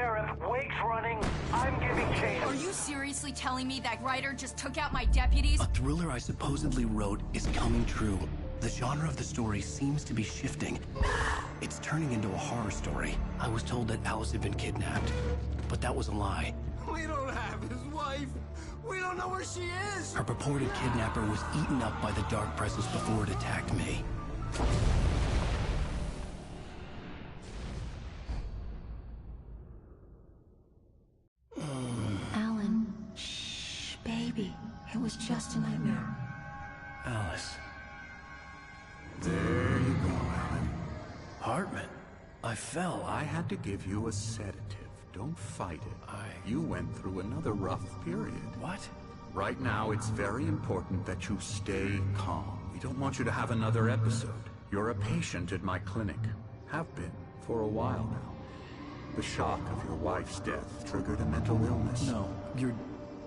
sheriff, Wake's running, I'm giving chase. Are you seriously telling me that Ryder just took out my deputies? A thriller I supposedly wrote is coming true. The genre of the story seems to be shifting. It's turning into a horror story. I was told that Alice had been kidnapped, but that was a lie. We don't have his wife. We don't know where she is. Her purported kidnapper was eaten up by the dark presence before it attacked me. Alan, shh, baby. It was just a nightmare. Alice. There you go, Alan. Hartman. I fell. I had to give you a sedative. Don't fight it. You went through another rough period. What? Right now, it's very important that you stay calm. We don't want you to have another episode. You're a patient at my clinic. Have been for a while now. The shock of your wife's death triggered a mental illness. No, you're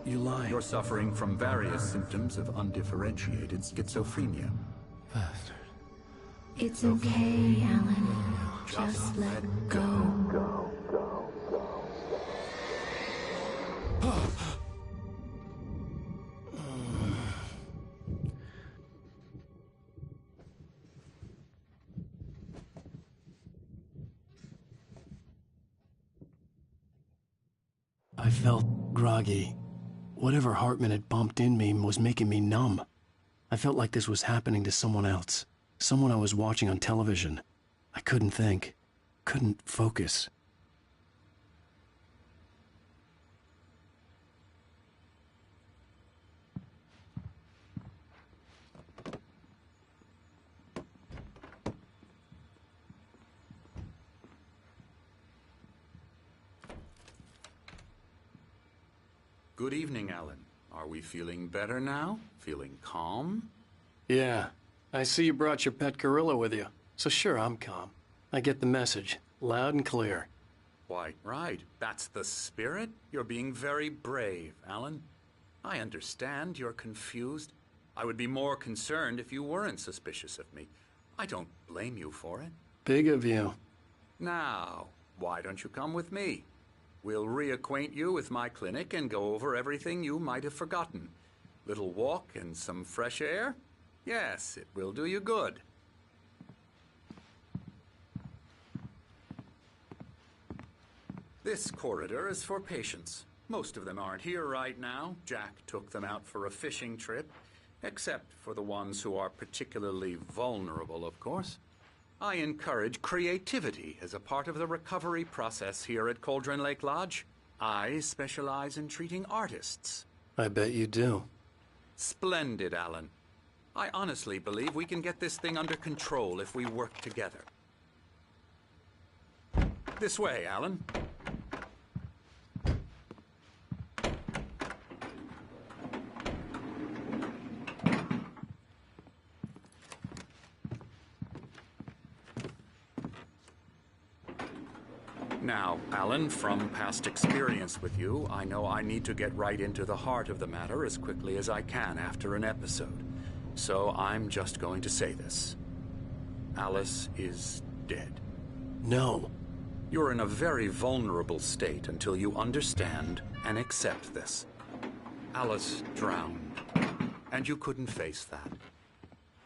lying. You're suffering from various symptoms of undifferentiated schizophrenia. Bastard. It's okay, Alan. Just let go. I felt groggy. Whatever Hartman had bumped in me was making me numb. I felt like this was happening to someone else. Someone I was watching on television. I couldn't think. Couldn't focus. Good evening, Alan. Are we feeling better now? Feeling calm? Yeah. I see you brought your pet gorilla with you. So sure, I'm calm. I get the message. Loud and clear. Quite right. That's the spirit. You're being very brave, Alan. I understand you're confused. I would be more concerned if you weren't suspicious of me. I don't blame you for it. Big of you. Now, why don't you come with me? We'll reacquaint you with my clinic and go over everything you might have forgotten. Little walk and some fresh air? Yes, it will do you good. This corridor is for patients. Most of them aren't here right now. Jack took them out for a fishing trip, except for the ones who are particularly vulnerable, of course. I encourage creativity as a part of the recovery process here at Cauldron Lake Lodge. I specialize in treating artists. I bet you do. Splendid, Alan. I honestly believe we can get this thing under control if we work together. This way, Alan. Now, Alan, from past experience with you, I know I need to get right into the heart of the matter as quickly as I can after an episode. So I'm just going to say this. Alice is dead. No. You're in a very vulnerable state until you understand and accept this. Alice drowned, and you couldn't face that.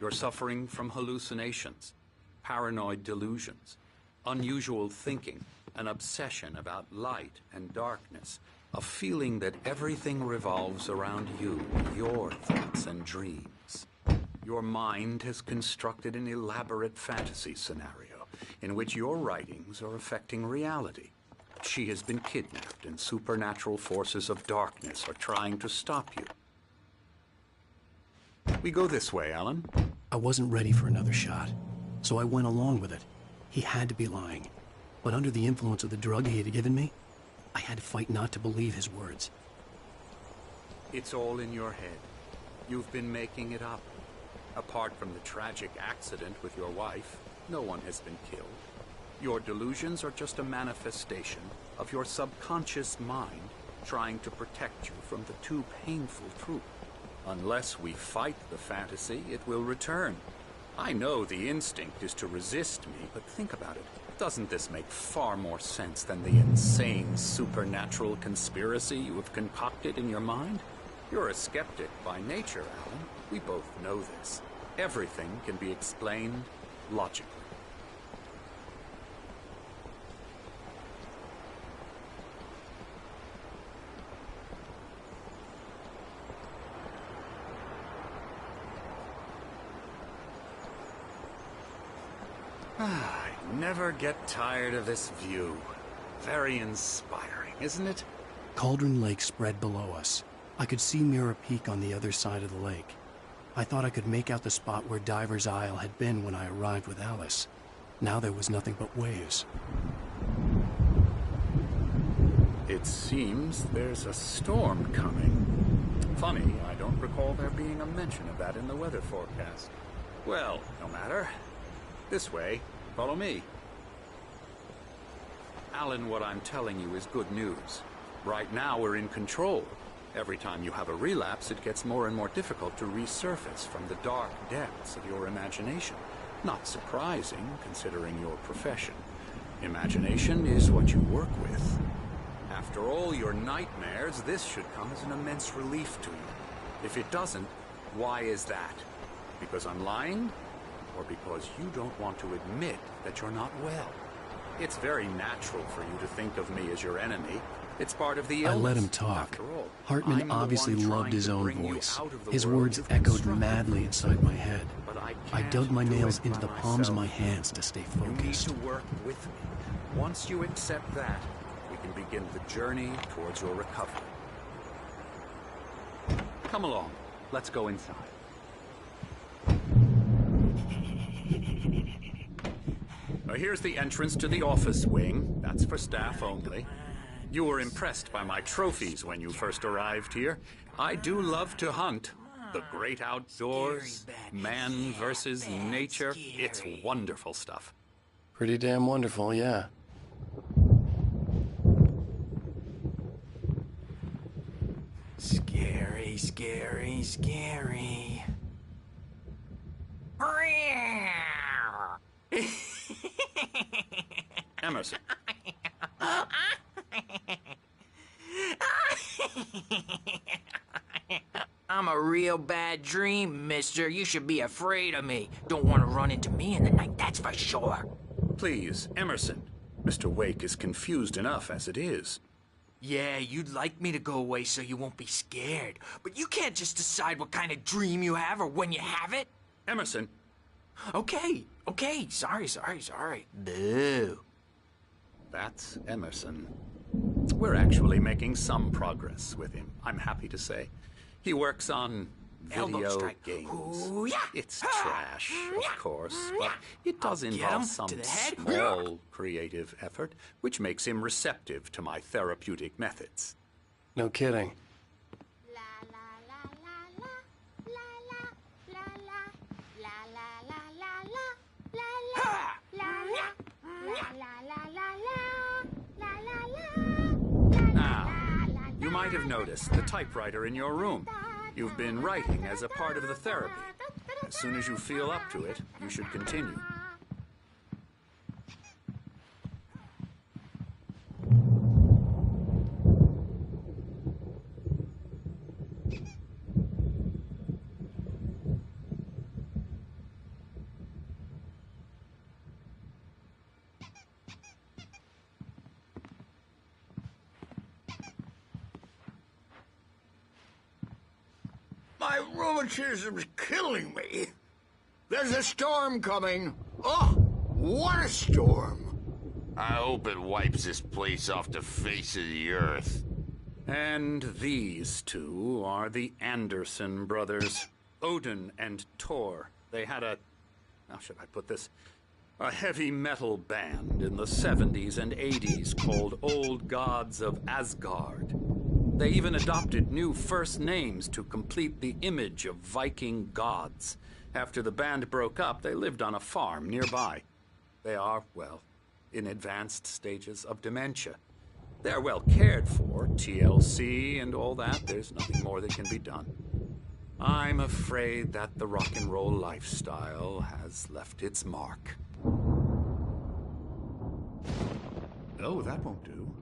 You're suffering from hallucinations, paranoid delusions, unusual thinking, an obsession about light and darkness, a feeling that everything revolves around you, your thoughts and dreams. Your mind has constructed an elaborate fantasy scenario in which your writings are affecting reality. She has been kidnapped and supernatural forces of darkness are trying to stop you. We go this way, Alan. I wasn't ready for another shot, so I went along with it. He had to be lying. But under the influence of the drug he had given me, I had to fight not to believe his words. It's all in your head. You've been making it up. Apart from the tragic accident with your wife, no one has been killed. Your delusions are just a manifestation of your subconscious mind trying to protect you from the too painful truth. Unless we fight the fantasy, it will return. I know the instinct is to resist me, but think about it. Doesn't this make far more sense than the insane supernatural conspiracy you have concocted in your mind? You're a skeptic by nature, Alan. We both know this. Everything can be explained logically. I never get tired of this view. Very inspiring, isn't it? Cauldron Lake spread below us. I could see Mirror Peak on the other side of the lake. I thought I could make out the spot where Diver's Isle had been when I arrived with Alice. Now there was nothing but waves. It seems there's a storm coming. Funny, I don't recall there being a mention of that in the weather forecast. Well, no matter. This way. Follow me. Alan, what I'm telling you is good news. Right now we're in control. Every time you have a relapse, it gets more and more difficult to resurface from the dark depths of your imagination. Not surprising, considering your profession. Imagination is what you work with. After all your nightmares, this should come as an immense relief to you. If it doesn't, why is that? Because I'm lying? Or because you don't want to admit that you're not well? It's very natural for you to think of me as your enemy. It's part of the illness. I let him talk. After all, Hartman obviously loved his own voice. His words echoed madly inside my head. I dug my nails into the palms of my hands to stay focused. You need to work with me. Once you accept that, we can begin the journey towards your recovery. Come along. Let's go inside. Here's the entrance to the office wing. That's for staff only. You were impressed by my trophies when you first arrived here. I do love to hunt. The great outdoors, man versus nature. It's wonderful stuff. Pretty damn wonderful, yeah. Scary, scary, scary. Emerson. I'm a real bad dream, mister. You should be afraid of me. Don't want to run into me in the night, that's for sure. Please, Emerson. Mr. Wake is confused enough as it is. Yeah, you'd like me to go away so you won't be scared. But you can't just decide what kind of dream you have or when you have it. Emerson. Okay. Sorry. Boo. That's Emerson. We're actually making some progress with him, I'm happy to say. He works on video games. Ooh, yeah. It's trash, of course, but it does involve some small creative effort, which makes him receptive to my therapeutic methods. No kidding. Now, you might have noticed the typewriter in your room. You've been writing as a part of the therapy. As soon as you feel up to it, you should continue. My rheumatism's killing me. There's a storm coming. Oh, what a storm. I hope it wipes this place off the face of the earth. And these two are the Anderson brothers, Odin and Thor. They had how should I put this? A heavy metal band in the 70s and 80s called Old Gods of Asgard. They even adopted new first names to complete the image of Viking gods. After the band broke up, they lived on a farm nearby. They are, well, in advanced stages of dementia. They're well cared for, TLC and all that. There's nothing more that can be done. I'm afraid that the rock and roll lifestyle has left its mark. Oh, that won't do.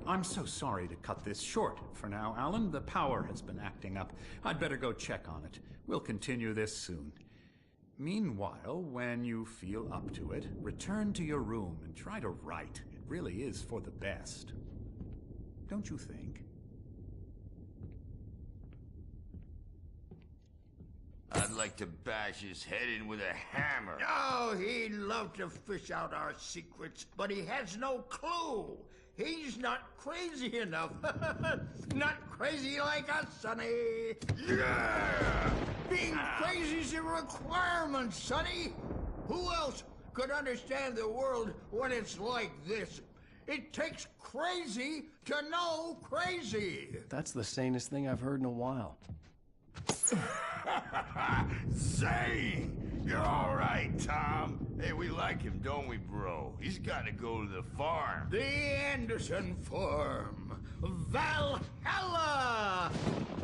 I'm so sorry to cut this short for now, Alan. The power has been acting up. I'd better go check on it. We'll continue this soon. Meanwhile, when you feel up to it, return to your room and try to write. It really is for the best. Don't you think? I'd like to bash his head in with a hammer. Oh, he'd love to fish out our secrets, but he has no clue. He's not crazy enough. Not crazy like us, Sonny. Yeah! Being crazy's a requirement, Sonny. Who else could understand the world when it's like this? It takes crazy to know crazy. That's the sanest thing I've heard in a while. Zane! You're all right, Tom. Hey, we like him, don't we, bro? He's got to go to the farm. The Anderson Farm. Valhalla!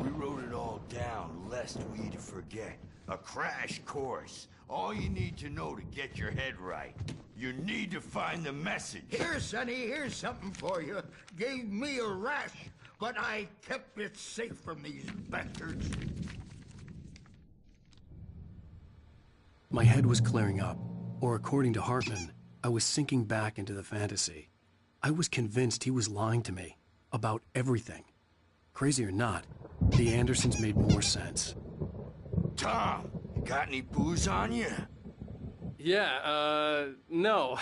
We wrote it all down, lest we forget. A crash course. All you need to know to get your head right. You need to find the message. Here, Sonny, here's something for you. Gave me a rash, but I kept it safe from these bastards. My head was clearing up, or according to Hartman, I was sinking back into the fantasy. I was convinced he was lying to me about everything. Crazy or not, the Andersons made more sense. Tom, got any booze on you? Yeah, no.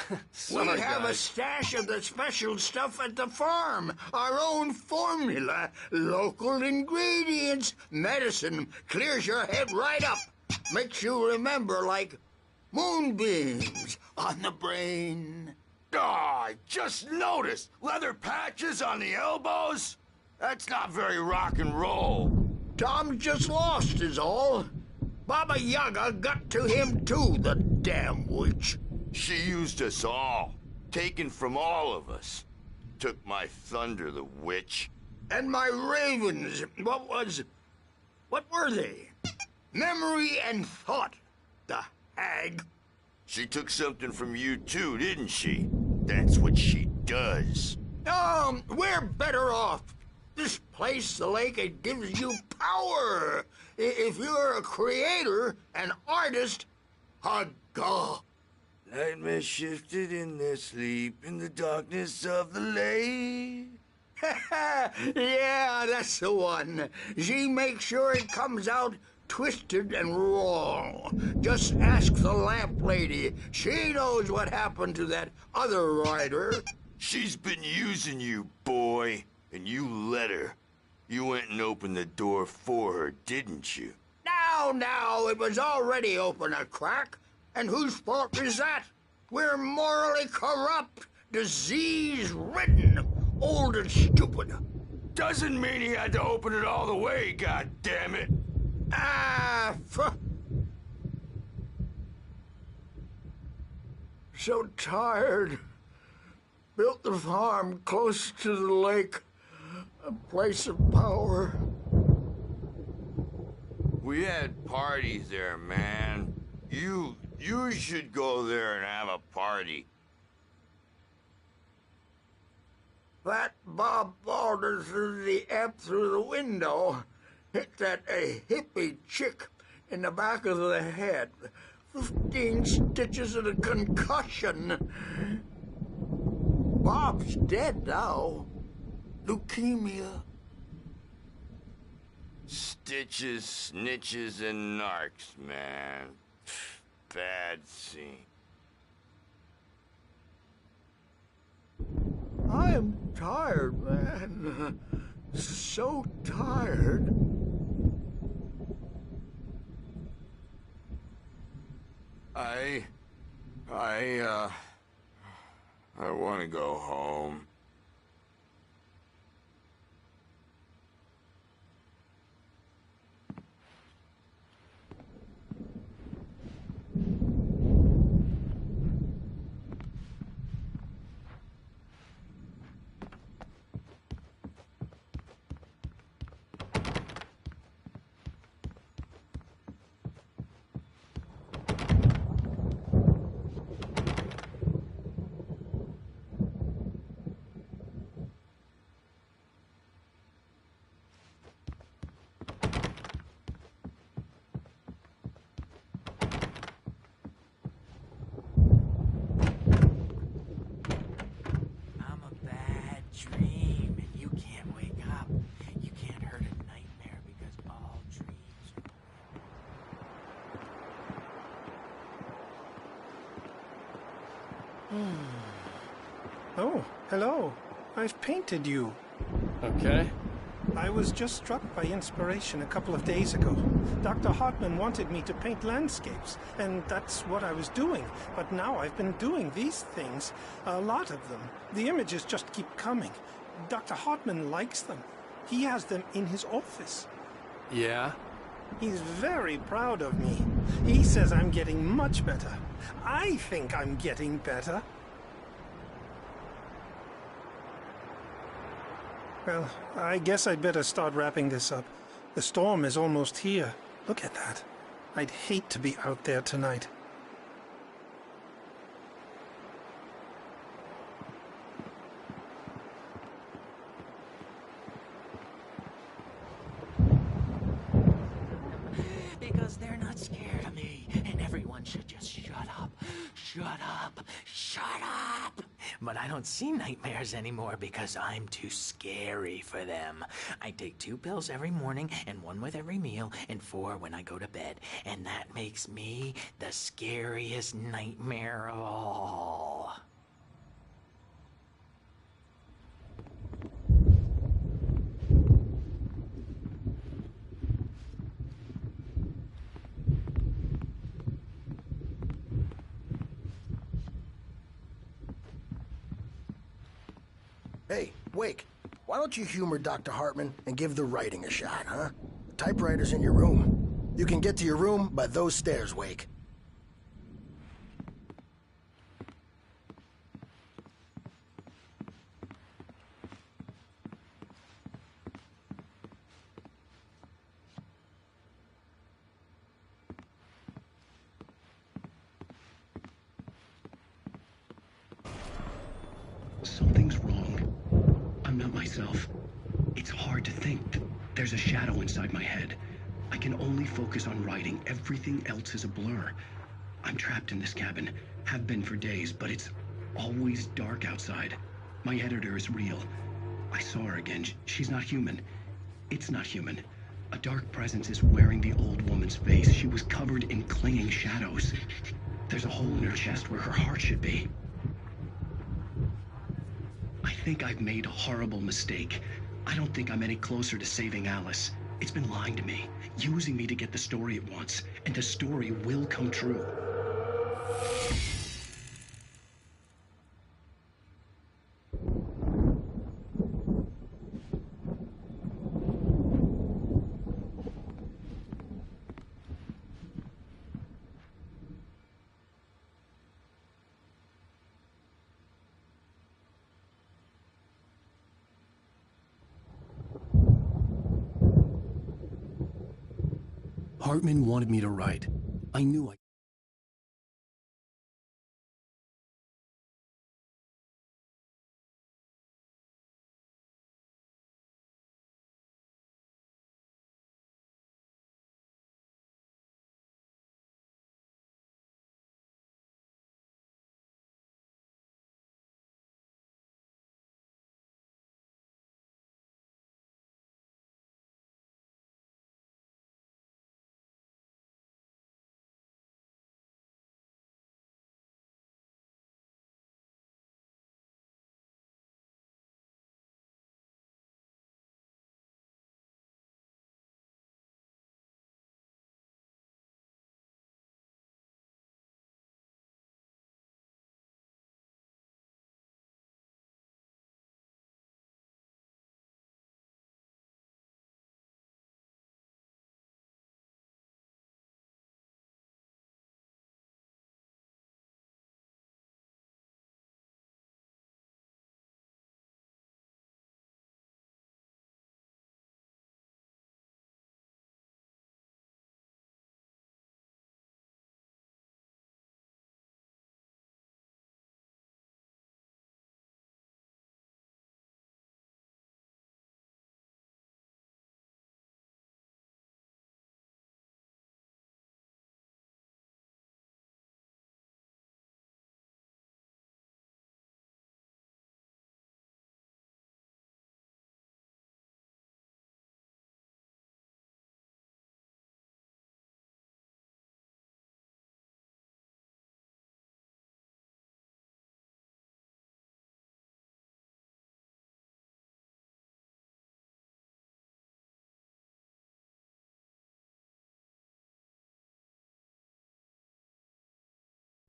We have a stash of the special stuff at the farm. Our own formula. Local ingredients. Medicine clears your head right up. Makes you remember like moonbeams on the brain. Oh, I just noticed. Leather patches on the elbows? That's not very rock and roll. Tom just lost is all. Baba Yaga got to him too, the damn witch. She used us all. Taken from all of us. Took my thunder, the witch. And my ravens. What were they? Memory and thought. The hag. She took something from you too, didn't she? That's what she does. We're better off. This place, the lake, it gives you power. If you're a creator, an artist, haga. Nightmare shifted in their sleep in the darkness of the lake. Yeah, that's the one. She makes sure it comes out twisted and wrong. Just ask the lamp lady. She knows what happened to that other rider. She's been using you, boy, and you let her. You went and opened the door for her, didn't you? Now, it was already open a crack. And whose fault is that? We're morally corrupt, disease-ridden, old and stupid. Doesn't mean he had to open it all the way, goddammit. So tired. Built the farm close to the lake. A place of power. We had parties there, man. You should go there and have a party. That Bob Balder threw the amp through the window. Hit that hippie chick in the back of the head. 15 stitches and a concussion. Bob's dead now. Leukemia. Stitches, snitches, and narcs, man. Bad scene. I'm tired, man. So tired. I want to go home. Hello. I've painted you. Okay. I was just struck by inspiration a couple of days ago. Dr. Hartman wanted me to paint landscapes, and that's what I was doing. But now I've been doing these things, a lot of them. The images just keep coming. Dr. Hartman likes them. He has them in his office. Yeah? He's very proud of me. He says I'm getting much better. I think I'm getting better. Well, I guess I'd better start wrapping this up. The storm is almost here. Look at that. I'd hate to be out there tonight. Because they're not scared of me, and everyone should just shut up. Shut up. Shut up. But I don't see nightmares anymore because I'm too scary for them. I take 2 pills every morning and 1 with every meal and 4 when I go to bed. And that makes me the scariest nightmare of all. Hey, Wake, why don't you humor Dr. Hartman and give the writing a shot, huh? The typewriter's in your room. You can get to your room by those stairs, Wake. Something's wrong. I'm not myself. It's hard to think. There's a shadow inside my head. I can only focus on writing. Everything else is a blur. I'm trapped in this cabin. Have been for days, but it's always dark outside. My editor is real. I saw her again. She's not human. It's not human. A dark presence is wearing the old woman's face. She was covered in clinging shadows. There's a hole in her chest where her heart should be. I think I've made a horrible mistake. I don't think I'm any closer to saving Alice. It's been lying to me, using me to get the story it wants, and the story will come true. Hartman wanted me to write. I knew I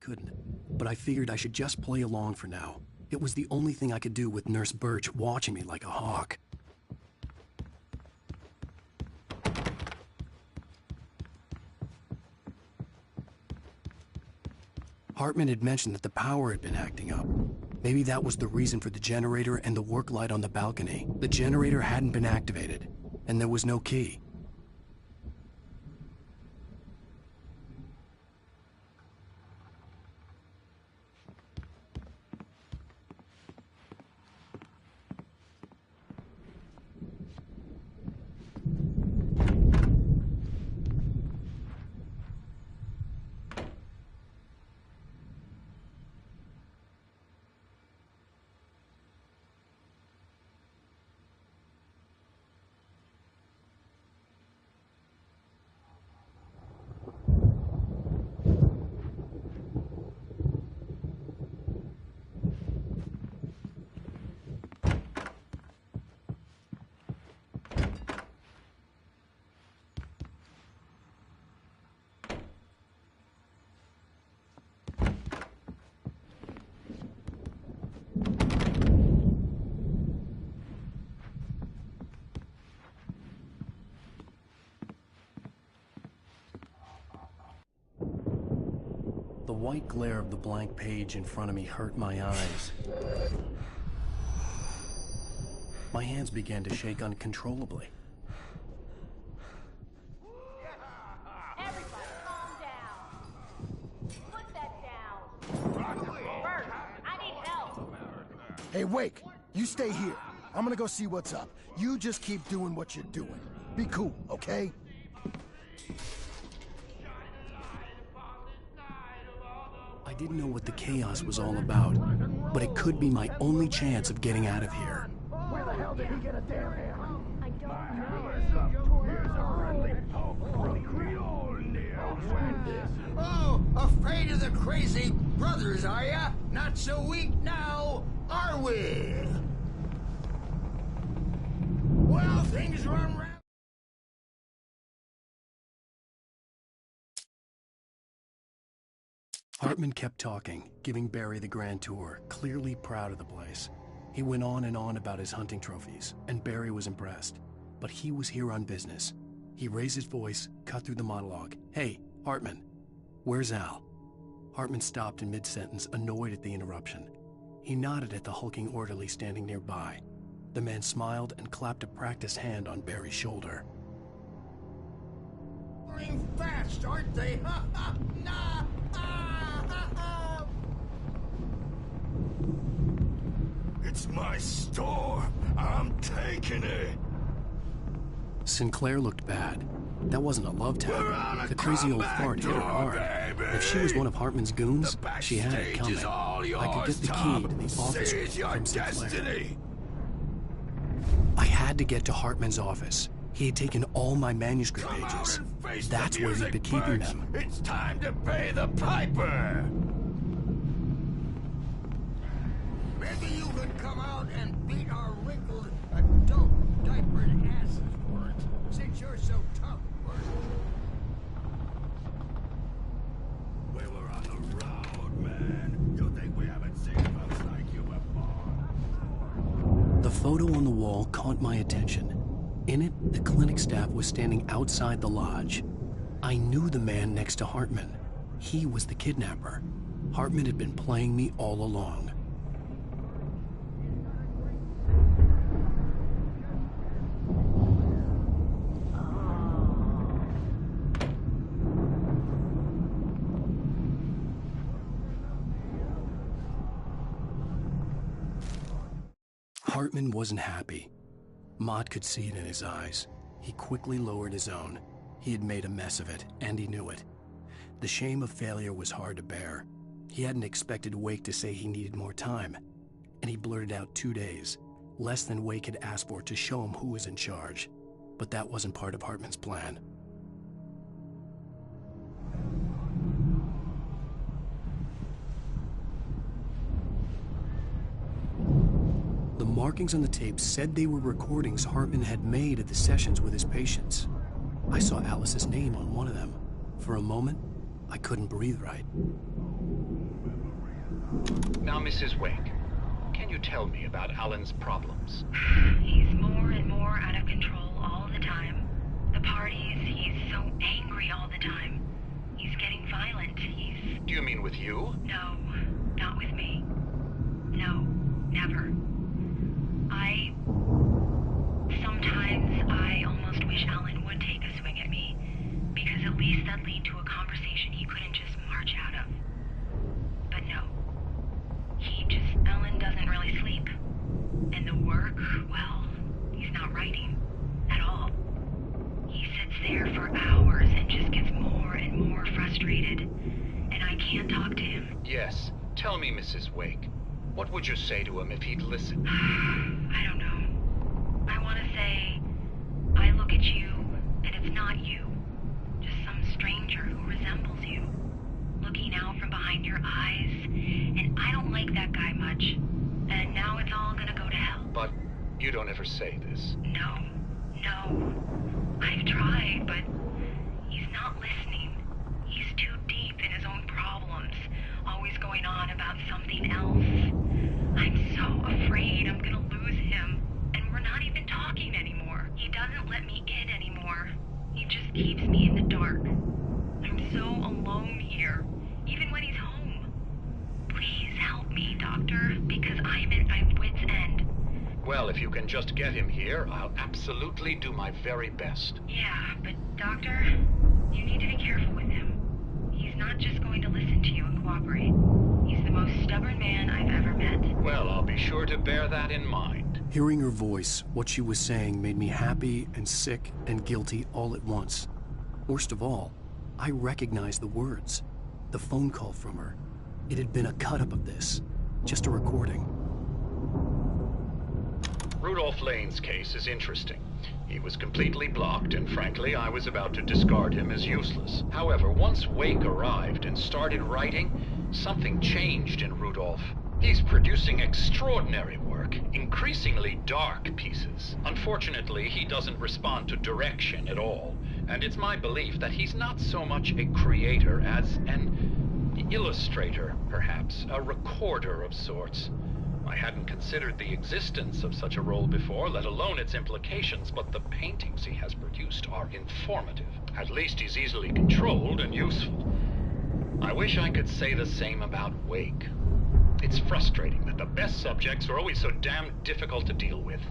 couldn't, but I figured I should just play along for now. It was the only thing I could do with Nurse Birch watching me like a hawk. Hartman had mentioned that the power had been acting up. Maybe that was the reason for the generator and the work light on the balcony. The generator hadn't been activated, and there was no key. The white glare of the blank page in front of me hurt my eyes. My hands began to shake uncontrollably. Everybody calm down. Put that down. Bert, I need help. Hey, Wake, you stay here. I'm gonna go see what's up. You just keep doing what you're doing. Be cool, okay? I didn't know what the chaos was all about, but it could be my only chance of getting out of here. Where the hell did he get a damn hammer? I don't know. Oh, afraid of the crazy brothers, are ya? Not so weak now, are we? Well, things run round. Hartman kept talking, giving Barry the grand tour, clearly proud of the place. He went on and on about his hunting trophies, and Barry was impressed. But he was here on business. He raised his voice, cut through the monologue. Hey, Hartman, where's Al? Hartman stopped in mid-sentence, annoyed at the interruption. He nodded at the hulking orderly standing nearby. The man smiled and clapped a practiced hand on Barry's shoulder. Going fast, aren't they? Ha ha! Nah! It's my store. I'm taking it. Sinclair looked bad. That wasn't a love tap. The crazy old fart hit her hard. Baby. If she was one of Hartman's goons, she had it coming. I could get the key to the office from Sinclair. I had to get to Hartman's office. He had taken all my manuscript pages. That's where he'd been keeping them. It's time to pay the piper. Maybe you could come out and beat our wrinkled, adult diapered asses for it, since you're so tough, Bert. We were on the road, man. You think we haven't seen folks like you before? The photo on the wall caught my attention. In it, the clinic staff was standing outside the lodge. I knew the man next to Hartman. He was the kidnapper. Hartman had been playing me all along. Hartman wasn't happy. Mott could see it in his eyes. He quickly lowered his own. He had made a mess of it, and he knew it. The shame of failure was hard to bear. He hadn't expected Wake to say he needed more time, and he blurted out 2 days, less than Wake had asked for to show him who was in charge. But that wasn't part of Hartman's plan. The markings on the tape said they were recordings Hartman had made at the sessions with his patients. I saw Alice's name on one of them. For a moment, I couldn't breathe right. Now, Mrs. Wake, can you tell me about Alan's problems? He's more and more out of control all the time. The parties, he's so angry all the time. He's getting violent. Do you mean with you? No, not with me. No, never. Sometimes I almost wish Alan would take a swing at me, because at least that'd lead to a conversation he couldn't just march out of. But no. Alan doesn't really sleep. And the work, well, he's not writing at all. He sits there for hours and just gets more and more frustrated. And I can't talk to him. Yes. Tell me, Mrs. Wake. What would you say to him if he'd listen? I don't know. I want to say, I look at you, and it's not you. Just some stranger who resembles you. Looking out from behind your eyes, and I don't like that guy much. And now it's all gonna go to hell. But you don't ever say this. No. I've tried, but he's not listening. He's too deep in his own problems, always going on about something else. I'm so afraid I'm gonna lose him, and we're not even talking anymore. He doesn't let me in anymore. He just keeps me in the dark. I'm so alone here, even when he's home. Please help me, Doctor, because I'm at my wit's end. Well, if you can just get him here, I'll absolutely do my very best. Yeah, but Doctor, you need to be careful with him. He's not just going to listen to you and cooperate. He's the most stubborn man I've ever met. Well, I'll be sure to bear that in mind. Hearing her voice, what she was saying made me happy and sick and guilty all at once. Worst of all, I recognized the words. The phone call from her. It had been a cut-up of this. Just a recording. Rudolph Lane's case is interesting. He was completely blocked, and frankly, I was about to discard him as useless. However, once Wake arrived and started writing, something changed in Rudolph. He's producing extraordinary work, increasingly dark pieces. Unfortunately, he doesn't respond to direction at all, and it's my belief that he's not so much a creator as an illustrator, perhaps, a recorder of sorts. I hadn't considered the existence of such a role before, let alone its implications, but the paintings he has produced are informative. At least he's easily controlled and useful. I wish I could say the same about Wake. It's frustrating that the best subjects are always so damn difficult to deal with.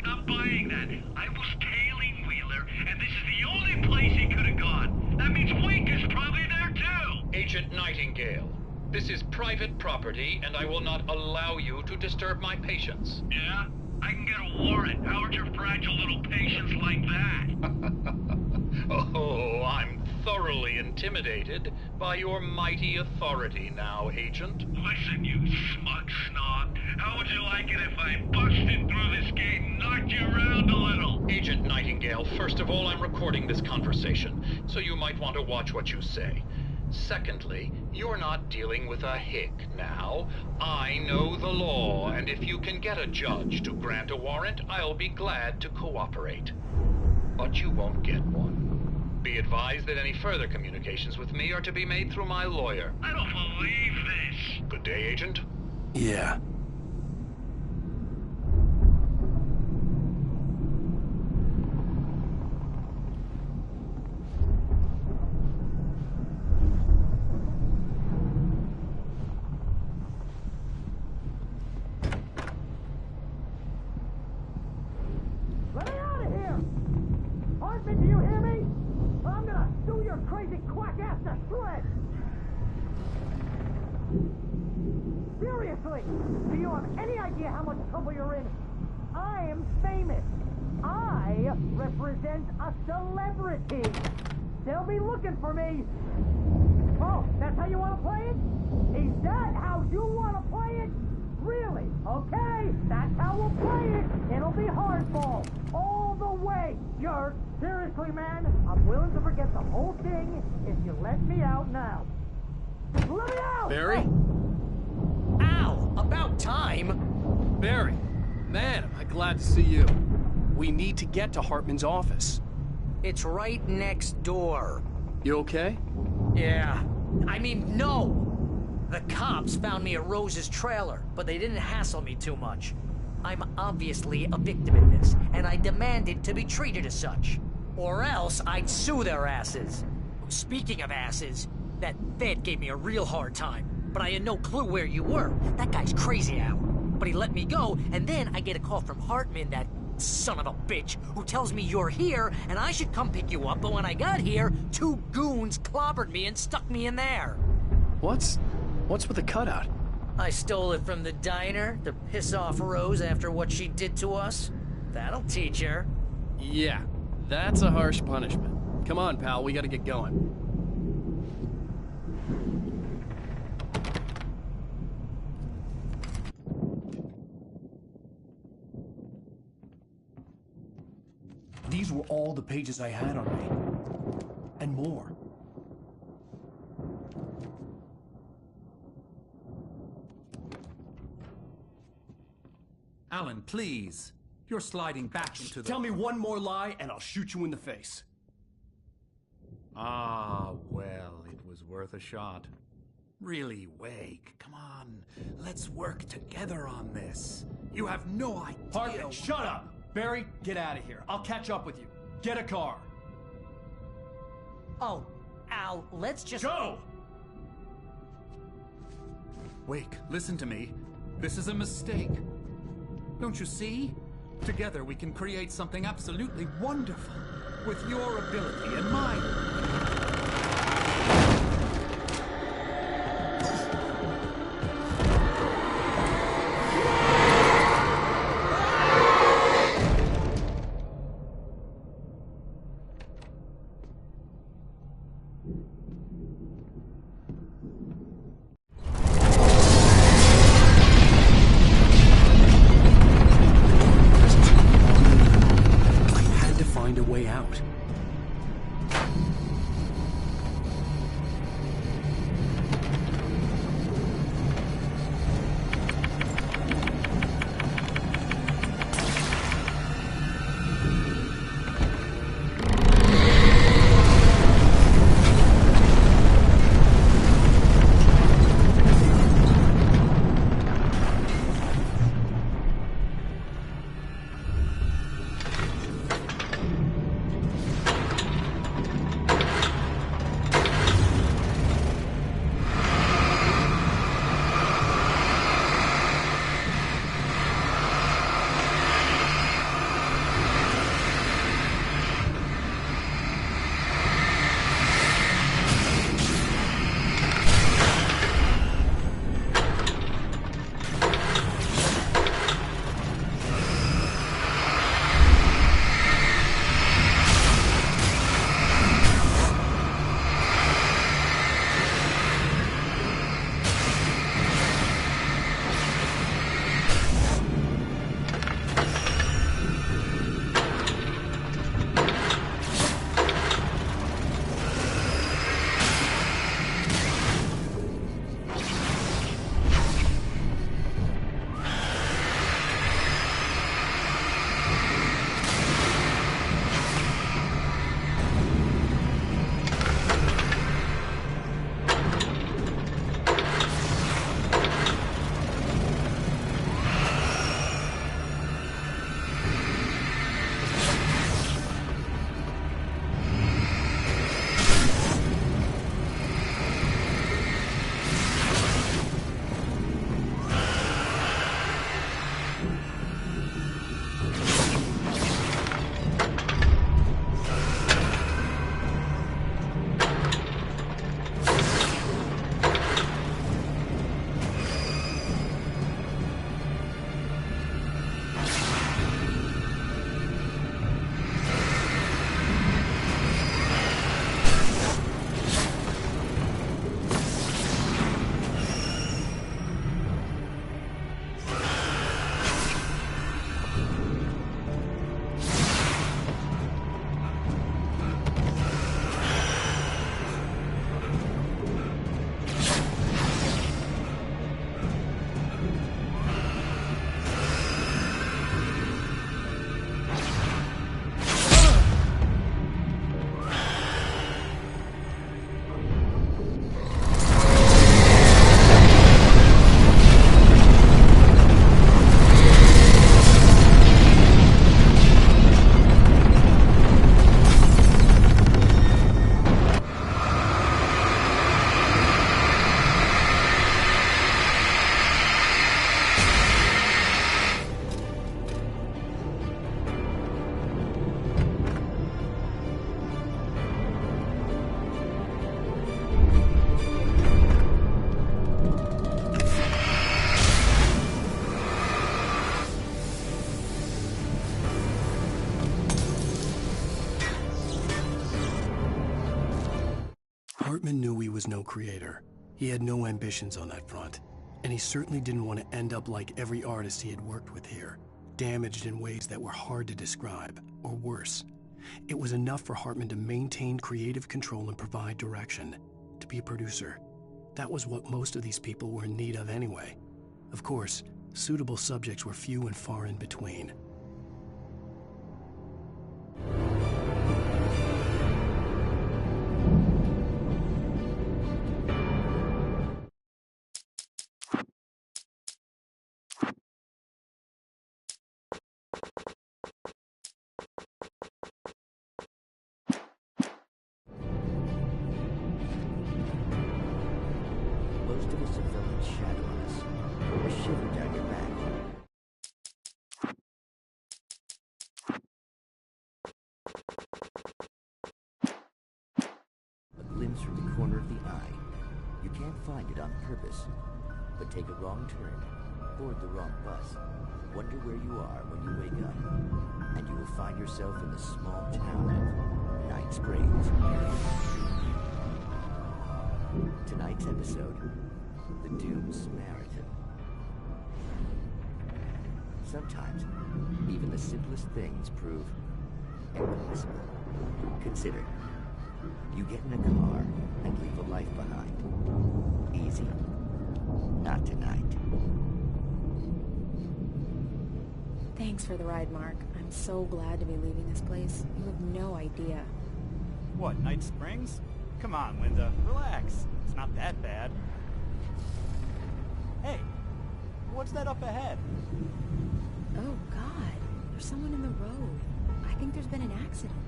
Not buying that. I was tailing Wheeler, and this is the only place he could have gone. That means Wake is probably there too! Agent Nightingale. This is private property, and I will not allow you to disturb my patients. Yeah? I can get a warrant. How would your fragile little patients like that? Oh, I'm thoroughly intimidated by your mighty authority now, Agent. Listen, you smug snob. How would you like it if I busted through this gate and knocked you around a little? Agent Nightingale, first of all, I'm recording this conversation, so you might want to watch what you say. Secondly, you're not dealing with a hick now. I know the law, and if you can get a judge to grant a warrant, I'll be glad to cooperate. But you won't get one. Be advised that any further communications with me are to be made through my lawyer. I don't believe this. Good day, Agent. Yeah. Seriously, do you have any idea how much trouble you're in? I am famous. I represent a celebrity. They'll be looking for me. Oh, that's how you want to play it? Is that how you want to play it? Really? Okay, that's how we'll play it. It'll be hardball. All the way, jerk. Seriously, man, I'm willing to forget the whole thing if you let me out now. Let me out! Barry? Ow! About time! Barry, man, am I glad to see you. We need to get to Hartman's office. It's right next door. You okay? Yeah, I mean, no! The cops found me at Rose's trailer, but they didn't hassle me too much. I'm obviously a victim in this, and I demanded to be treated as such. Or else I'd sue their asses. Speaking of asses, that Fed gave me a real hard time, but I had no clue where you were. That guy's crazy, Al. But he let me go, and then I get a call from Hartman, that son of a bitch, who tells me you're here, and I should come pick you up, but when I got here, 2 goons clobbered me and stuck me in there. What's with the cutout? I stole it from the diner to piss off Rose after what she did to us. That'll teach her. Yeah, that's a harsh punishment. Come on, pal, we gotta get going. These were all the pages I had on me. And more. Alan, please. You're sliding back into the... Tell me one more lie and I'll shoot you in the face. Ah, well, it was worth a shot. Really, Wake, come on. Let's work together on this. You have no idea... Hartman, shut up! Barry, get out of here. I'll catch up with you. Get a car. Oh, Al, let's just... Go! Wake, listen to me. This is a mistake. Don't you see? Together we can create something absolutely wonderful. With your ability and mine. Hartman knew he was no creator. He had no ambitions on that front. And he certainly didn't want to end up like every artist he had worked with here, damaged in ways that were hard to describe, or worse. It was enough for Hartman to maintain creative control and provide direction, to be a producer. That was what most of these people were in need of anyway. Of course, suitable subjects were few and far in between. Most of us have felt a shadow on us, a shiver down your back. A glimpse from the corner of the eye. You can't find it on purpose, but take a wrong turn, board the wrong bus, wonder where you are when you wake up, and you will find yourself in the small town of Night Springs. Tonight's episode, The Doomed Samaritan. Sometimes, even the simplest things prove impossible. Consider, you get in a car and leave a life behind. Easy. Not tonight. Thanks for the ride, Mark. I'm so glad to be leaving this place. You have no idea. What, Night Springs? Come on, Linda. Relax. It's not that bad. Hey, what's that up ahead? Oh, God. There's someone in the road. I think there's been an accident.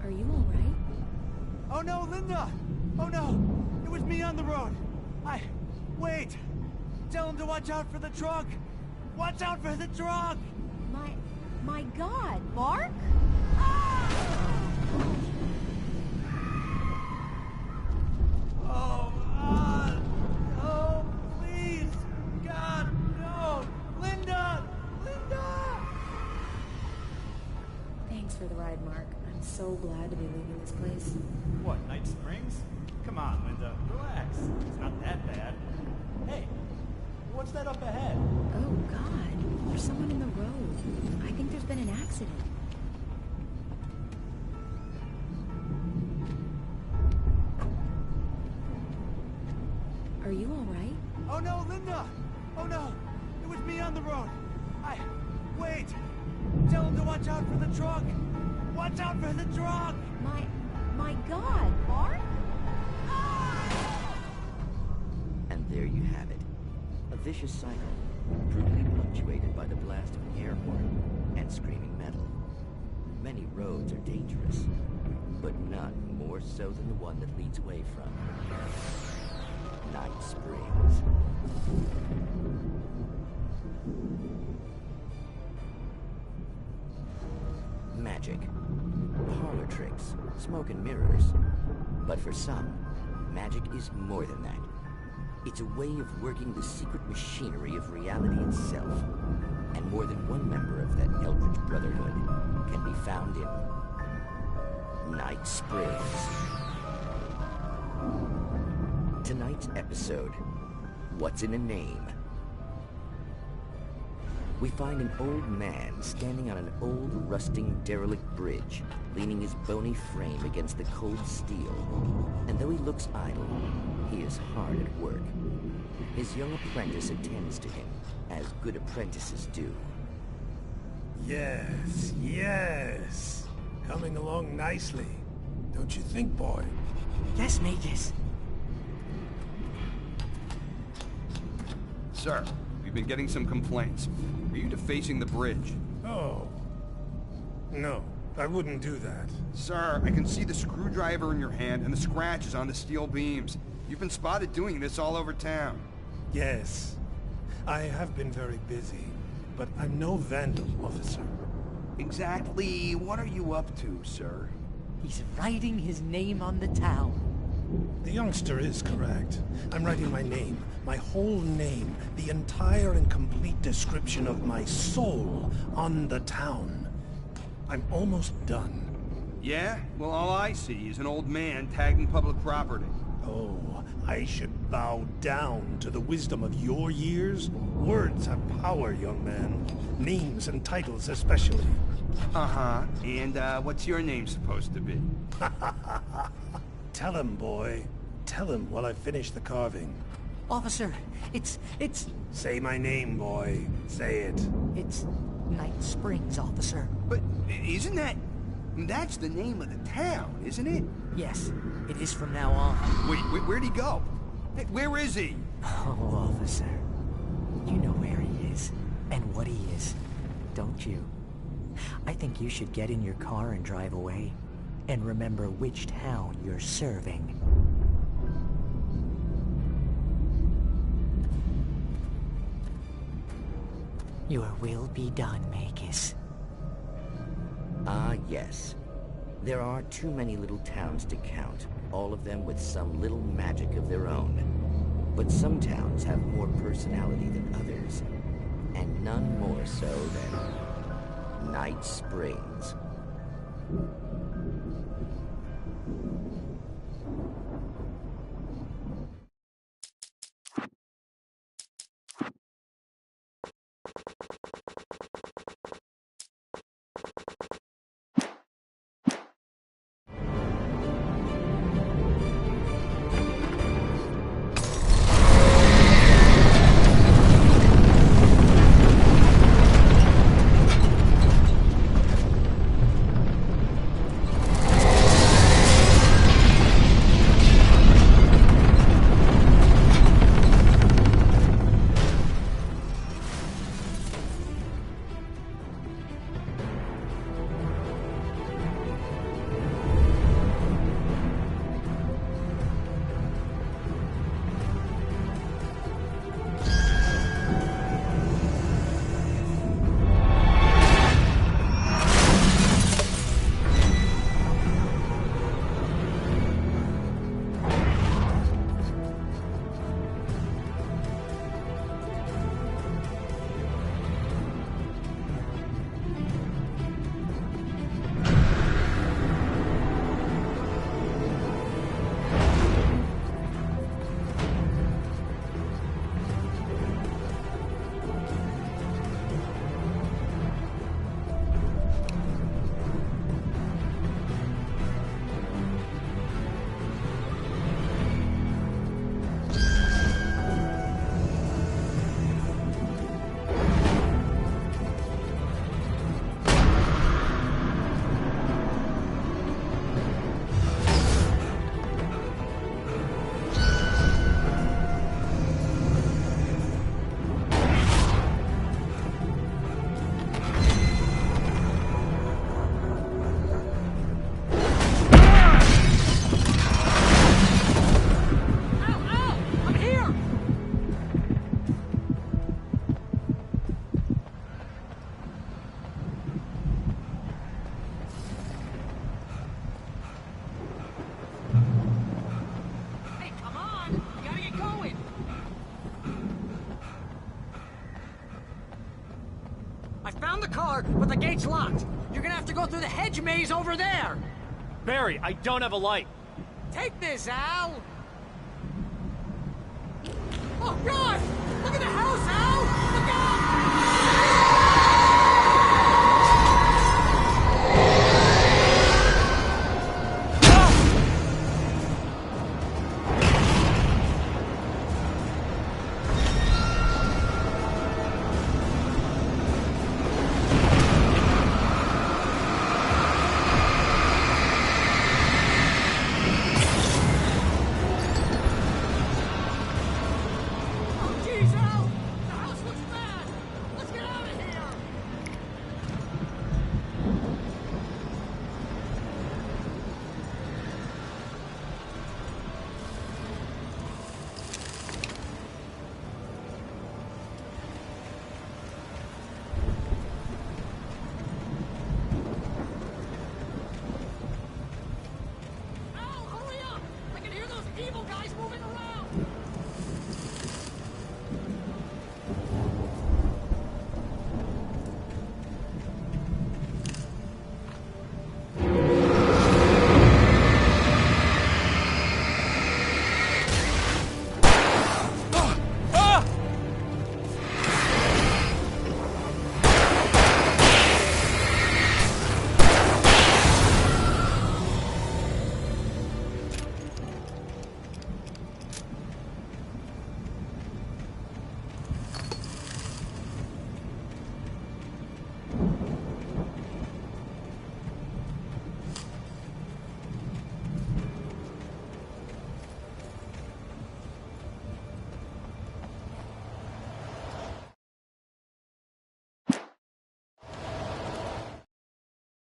Are you all right? Oh no, Linda! Oh no! It was me on the road! Wait! Tell him to watch out for the truck! Watch out for the truck! My God, Mark? Oh, please! God, no! Linda! Thanks for the ride, Mark. I'm so glad to be leaving this place. What, Night Springs? Come on, Linda. Relax. It's not that bad. Hey, what's that up ahead? Oh, God. There's someone in the road. I think there's been an accident. Are you all right? Oh no, Linda! Oh no! It was me on the road! Wait! Tell him to watch out for the truck! Watch out for the truck! My God, Mark? And there you have it. A vicious cycle, brutally punctuated by the blast of an air horn and screaming metal. Many roads are dangerous, but none more so than the one that leads away from Night Springs. Magic, parlor tricks, smoke and mirrors. But for some, magic is more than that. It's a way of working the secret machinery of reality itself. And more than one member of that Eldritch Brotherhood can be found in Night Springs. Tonight's episode, What's in a Name? We find an old man standing on an old, rusting, derelict bridge, leaning his bony frame against the cold steel. And though he looks idle, he is hard at work. His young apprentice attends to him, as good apprentices do. Yes. Coming along nicely. Don't you think, boy? Yes, Magus. Sir, we've been getting some complaints. Are you defacing the bridge? Oh. No, I wouldn't do that. Sir, I can see the screwdriver in your hand and the scratches on the steel beams. You've been spotted doing this all over town. Yes. I have been very busy, but I'm no vandal, officer. Exactly what are you up to, sir? He's writing his name on the town. The youngster is correct. I'm writing my name, my whole name, the entire and complete description of my soul on the town. I'm almost done. Yeah? Well, all I see is an old man tagging public property. Oh, I should bow down to the wisdom of your years? Words have power, young man. Names and titles especially. Uh-huh. And, what's your name supposed to be? Tell him, boy. Tell him while I finish the carving. Officer, it's... Say my name, boy. Say it. It's Night Springs, officer. But isn't that... That's the name of the town, isn't it? Yes, it is from now on. Wait, where'd he go? Hey, where is he? Oh, officer. You know where he is, and what he is, don't you? I think you should get in your car and drive away, and remember which town you're serving. Your will be done, Makis. Ah, yes. There are too many little towns to count, all of them with some little magic of their own. But some towns have more personality than others, and none more so than Night Springs. But the gate's locked. You're gonna have to go through the hedge maze over there. Barry, I don't have a light. Take this, Al. Oh, God! Look at the house, Al! Look out!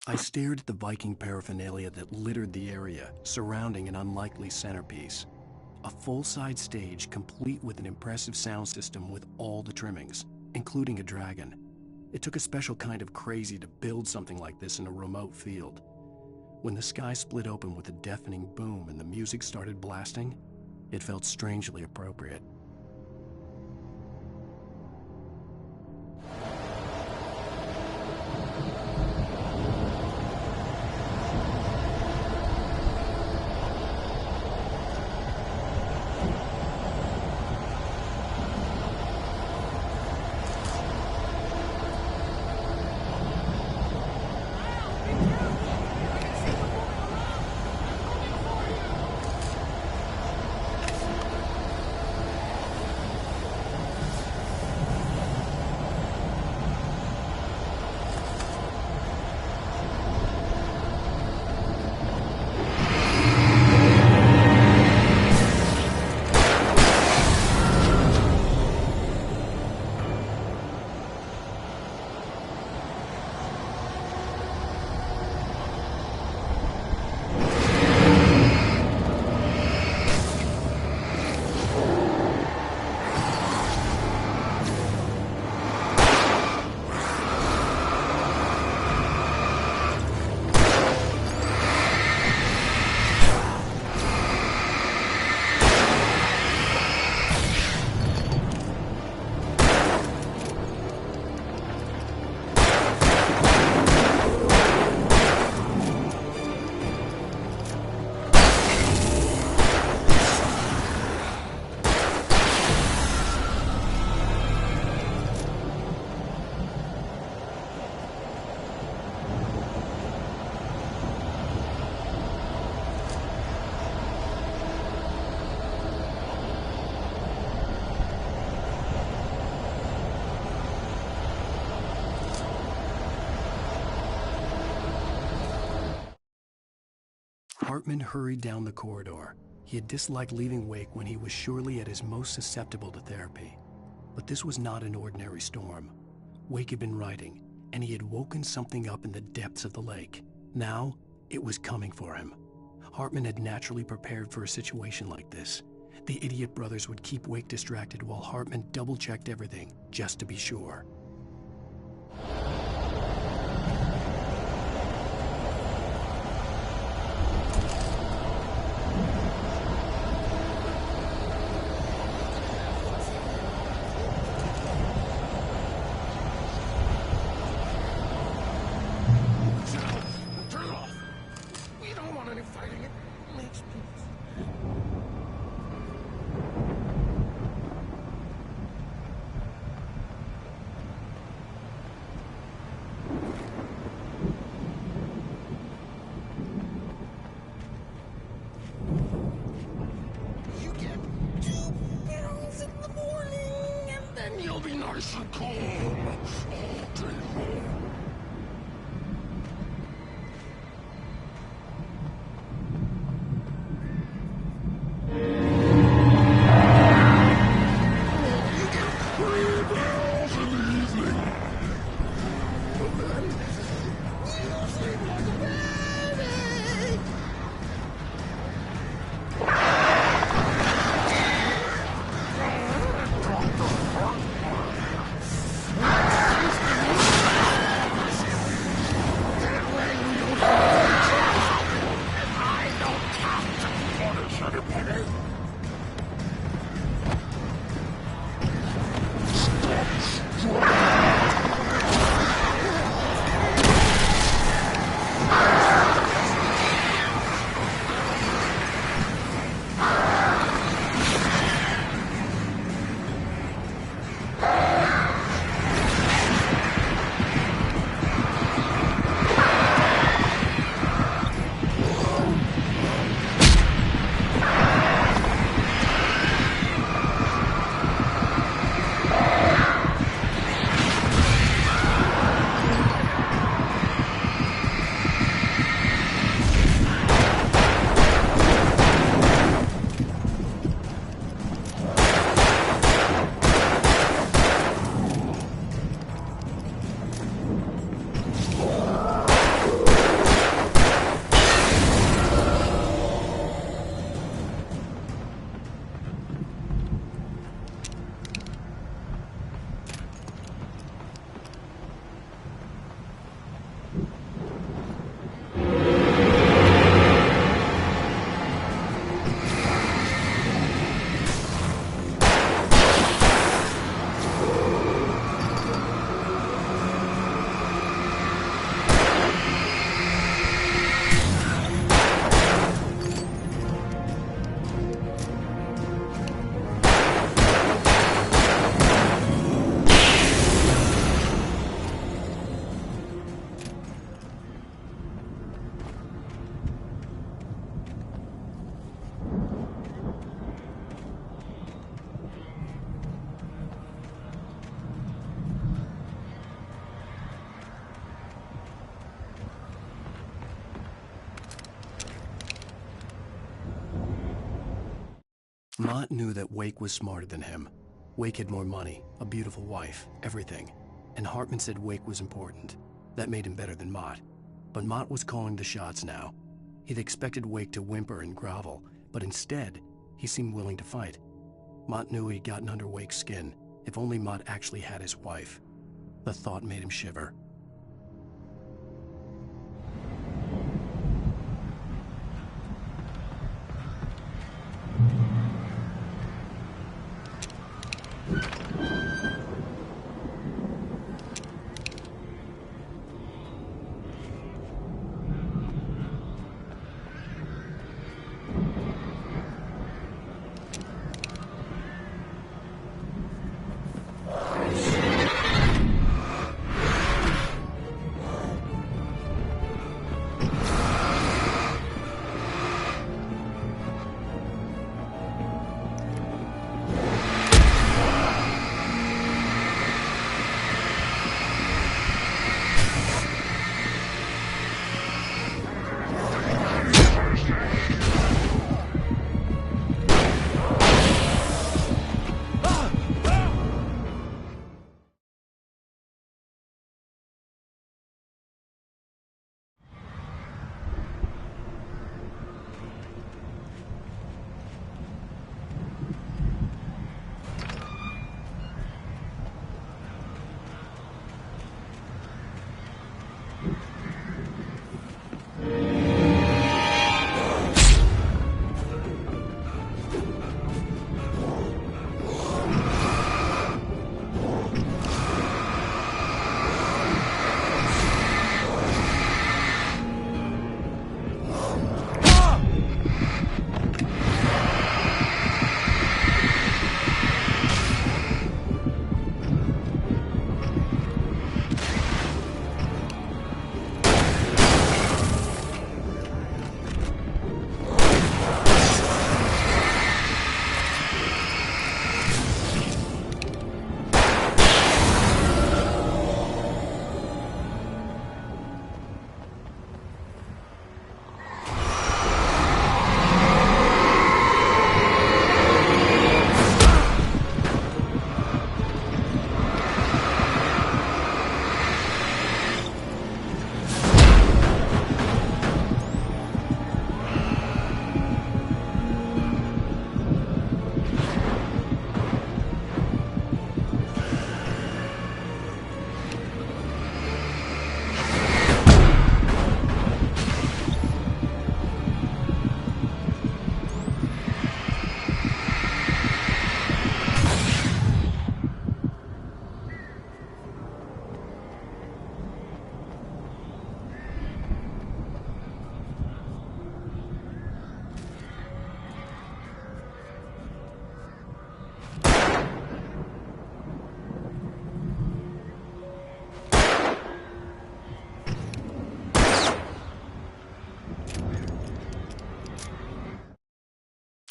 I stared at the Viking paraphernalia that littered the area, surrounding an unlikely centerpiece. A full-size stage complete with an impressive sound system with all the trimmings, including a dragon. It took a special kind of crazy to build something like this in a remote field. When the sky split open with a deafening boom and the music started blasting, it felt strangely appropriate. Hartman hurried down the corridor. He had disliked leaving Wake when he was surely at his most susceptible to therapy. But this was not an ordinary storm. Wake had been writing, and he had woken something up in the depths of the lake. Now, it was coming for him. Hartman had naturally prepared for a situation like this. The idiot brothers would keep Wake distracted while Hartman double-checked everything, just to be sure. Mott knew that Wake was smarter than him. Wake had more money, a beautiful wife, everything. And Hartman said Wake was important. That made him better than Mott. But Mott was calling the shots now. He'd expected Wake to whimper and grovel, but instead, he seemed willing to fight. Mott knew he'd gotten under Wake's skin. If only Mott actually had his wife. The thought made him shiver.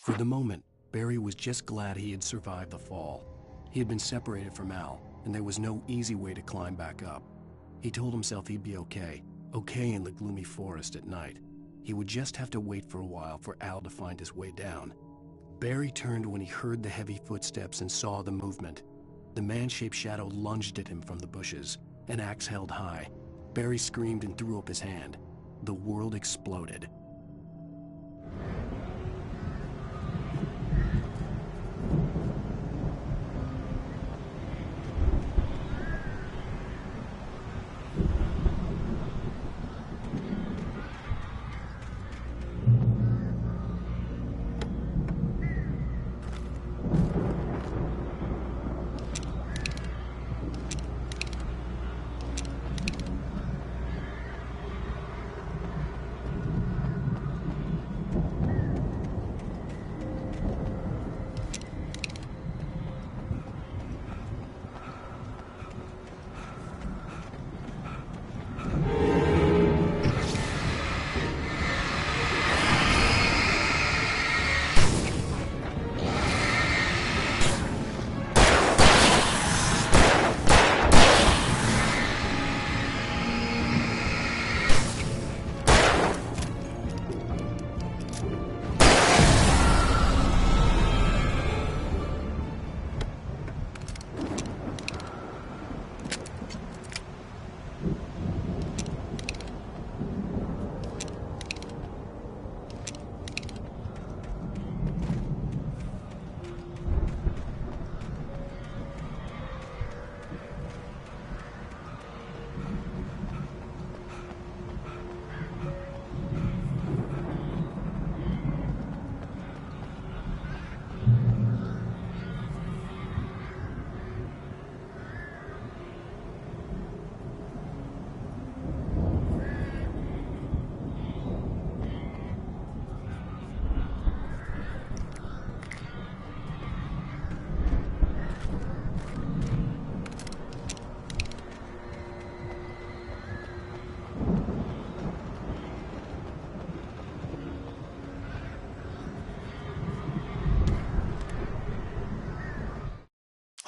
For the moment, Barry was just glad he had survived the fall. He had been separated from Al, and there was no easy way to climb back up. He told himself he'd be okay in the gloomy forest at night. He would just have to wait for a while for Al to find his way down. Barry turned when he heard the heavy footsteps and saw the movement. The man-shaped shadow lunged at him from the bushes, an axe held high. Barry screamed and threw up his hand. The world exploded.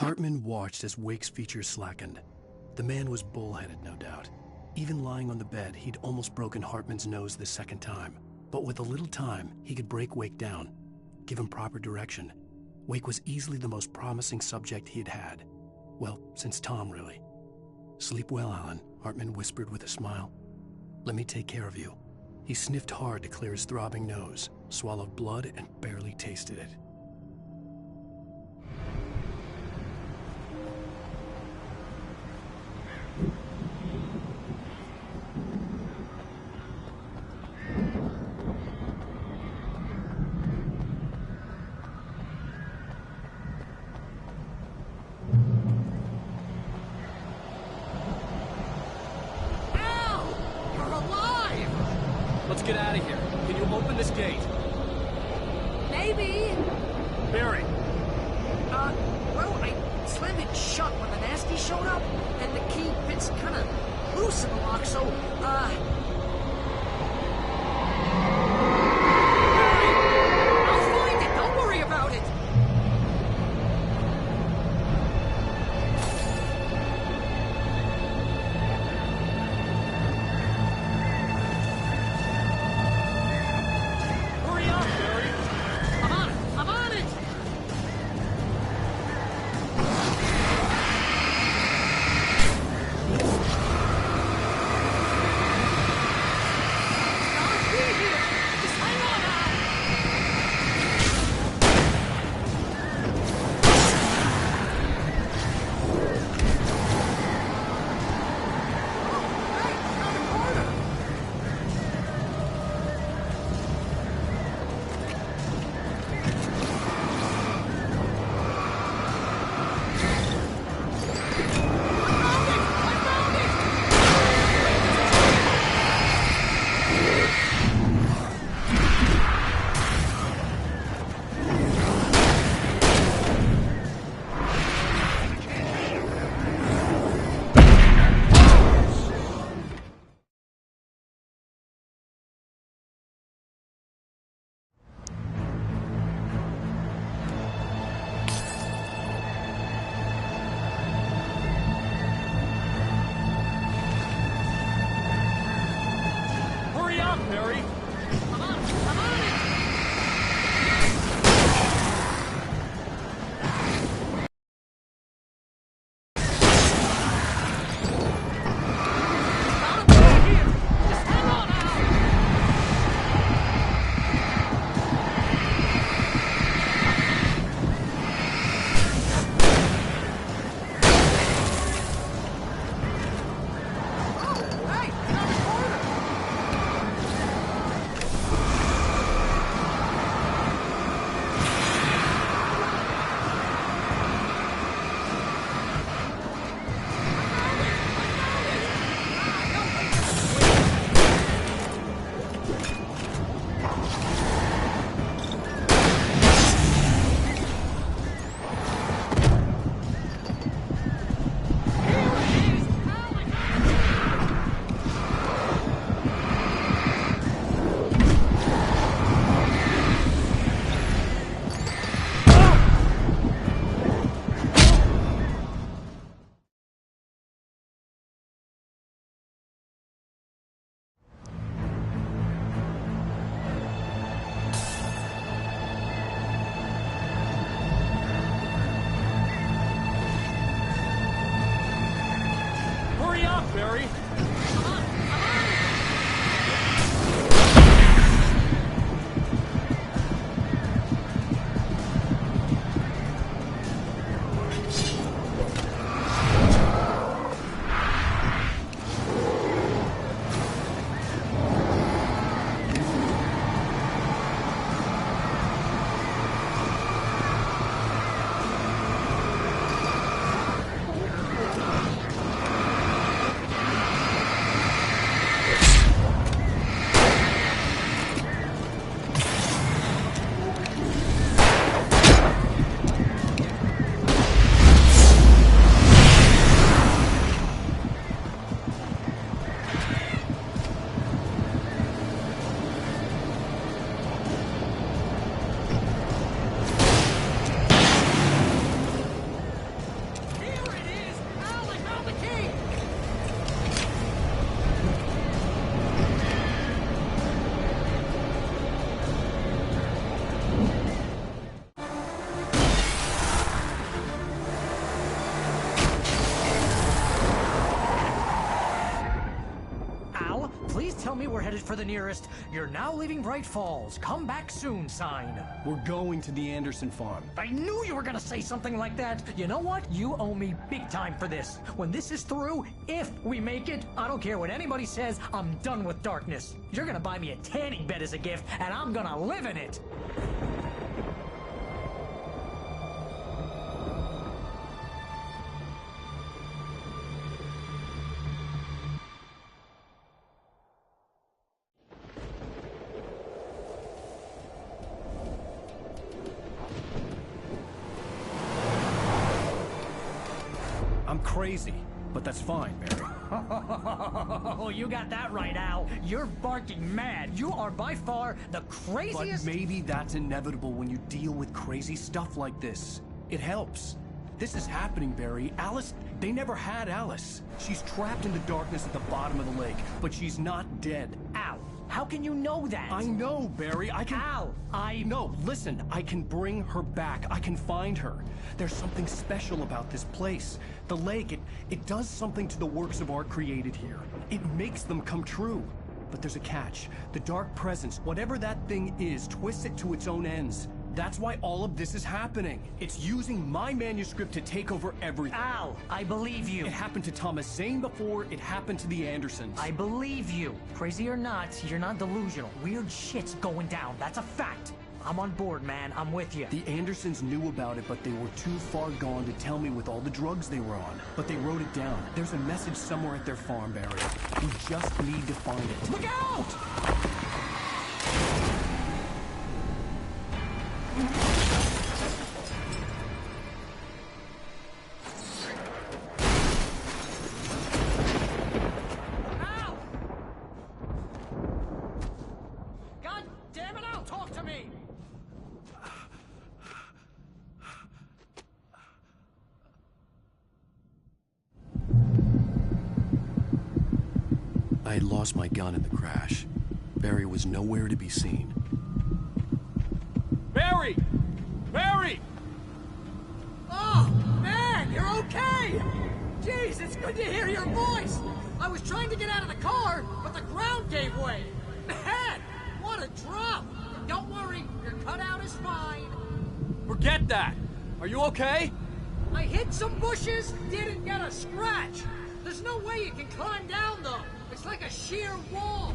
Hartman watched as Wake's features slackened. The man was bullheaded, no doubt. Even lying on the bed, he'd almost broken Hartman's nose the second time. But with a little time, he could break Wake down, give him proper direction. Wake was easily the most promising subject he'd had. Well, since Tom, really. "Sleep well, Alan," Hartman whispered with a smile. "Let me take care of you." He sniffed hard to clear his throbbing nose, swallowed blood, and barely tasted it. Let's get out of here. Can you open this gate? Maybe. Barry. Well, I slammed it shut when the nasty showed up, and the key fits kind of loose in the lock, so, I'll find it. Don't worry about it. Barry. I'm on it! Barry. headed for the nearest "You're now leaving Bright Falls. Come back soon" sign. We're going to the Anderson farm. I knew you were gonna say something like that. You know what? You owe me big time for this. When this is through, if we make it, I don't care what anybody says, I'm done with darkness. You're gonna buy me a tanning bed as a gift, and I'm gonna live in it. I'm crazy, but that's fine, Barry. Oh, you got that right, Al. You're barking mad. You are by far the craziest... But maybe that's inevitable when you deal with crazy stuff like this. It helps. This is happening, Barry. Alice, they never had Alice. She's trapped in the darkness at the bottom of the lake, but she's not dead. Al, how can you know that? I know, Barry. I can... Al, No, listen. I can bring her back. I can find her. There's something special about this place. The lake, it does something to the works of art created here. It makes them come true. But there's a catch. The dark presence, whatever that thing is, twists it to its own ends. That's why all of this is happening. It's using my manuscript to take over everything. Al, I believe you. It happened to Thomas Zane before, it happened to the Andersons. I believe you. Crazy or not, you're not delusional. Weird shit's going down. That's a fact. I'm on board, man. I'm with you. The Andersons knew about it, but they were too far gone to tell me with all the drugs they were on. But they wrote it down. There's a message somewhere at their farm, Barry. We just need to find it. Look out! God damn it, Al, talk to me! I had lost my gun in the crash. Barry was nowhere to be seen. Barry! Barry! Oh, man, you're okay! Jeez, it's good to hear your voice! I was trying to get out of the car, but the ground gave way! Man, what a drop! Don't worry, your cutout is fine. Forget that! Are you okay? I hit some bushes, didn't get a scratch. There's no way you can climb down, though. It's like a sheer wall.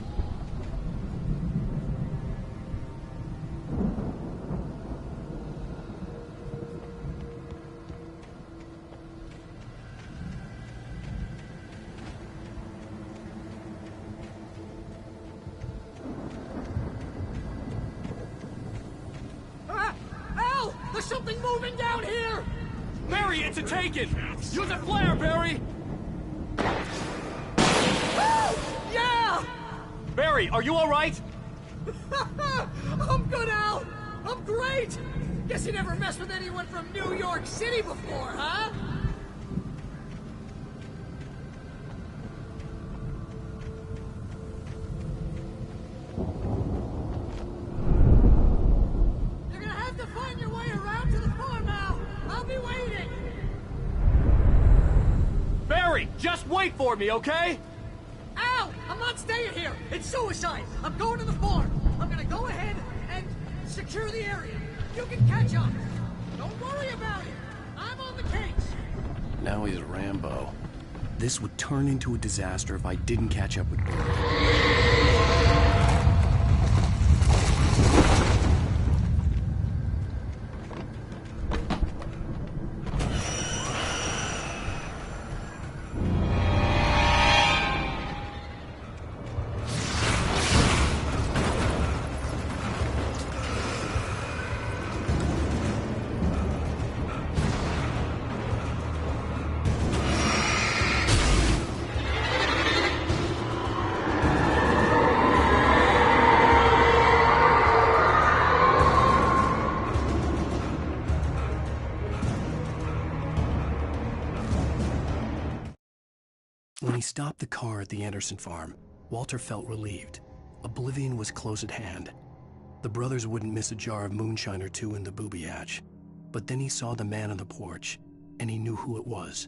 Al! There's something moving down here! Barry, it's a Taken! Use a flare, Barry! Yeah! Barry, are you alright? I'm good, Al! I'm great! Guess you never messed with anyone from New York City before, huh? You're gonna have to find your way around to the farm, Al! I'll be waiting! Barry, just wait for me, okay? Al! I'm not staying here! It's suicide! I'm going to the farm! I'm gonna go ahead and secure the area. You can catch up. Don't worry about it. I'm on the case. Now he's Rambo. This would turn into a disaster if I didn't catch up with Barry. When he stopped the car at the Anderson farm, Walter felt relieved. Oblivion was close at hand. The brothers wouldn't miss a jar of moonshine or two in the booby hatch. But then he saw the man on the porch, and he knew who it was.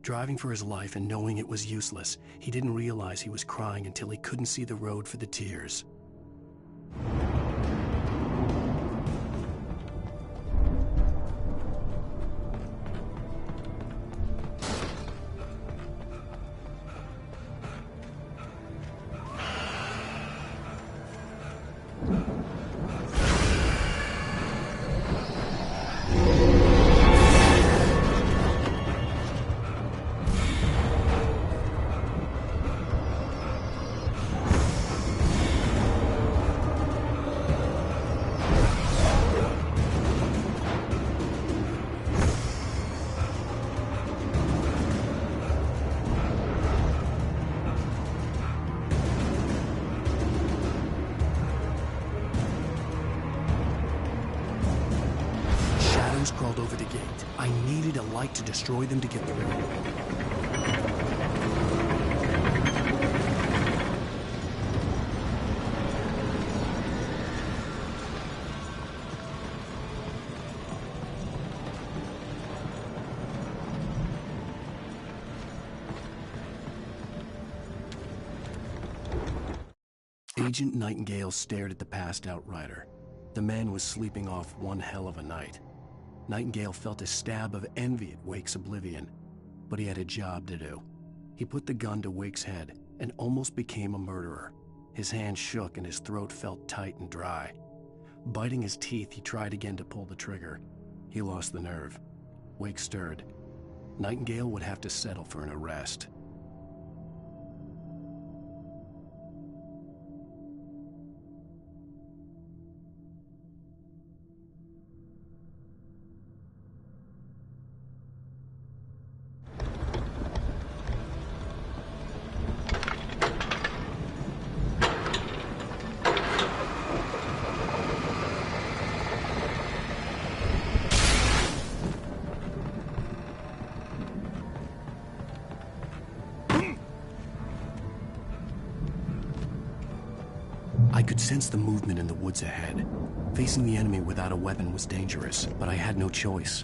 Driving for his life and knowing it was useless, he didn't realize he was crying until he couldn't see the road for the tears. Crawled over the gate. I needed a light to destroy them to get through. Agent Nightingale stared at the passed-out rider. The man was sleeping off one hell of a night. Nightingale felt a stab of envy at Wake's oblivion, but he had a job to do. He put the gun to Wake's head and almost became a murderer. His hand shook and his throat felt tight and dry. Biting his teeth, he tried again to pull the trigger. He lost the nerve. Wake stirred. Nightingale would have to settle for an arrest. I could sense the movement in the woods ahead. Facing the enemy without a weapon was dangerous, but I had no choice.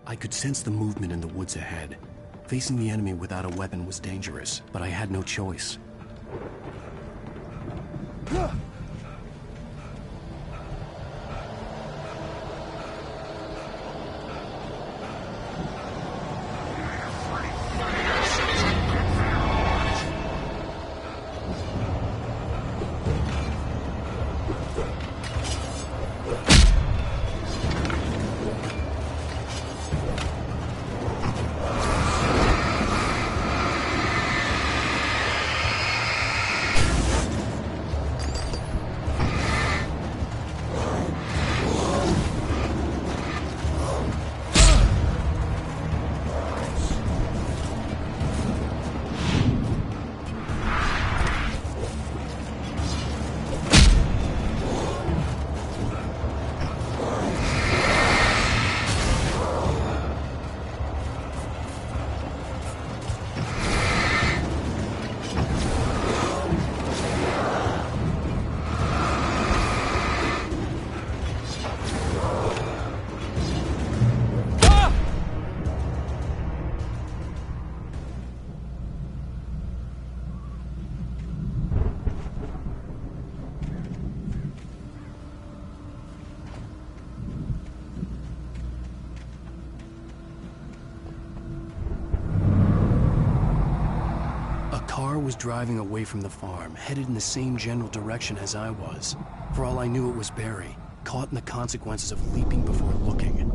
I could sense the movement in the woods ahead. Facing the enemy without a weapon was dangerous, but I had no choice. Was driving away from the farm, headed in the same general direction as I was. For all I knew, it was Barry, caught in the consequences of leaping before looking.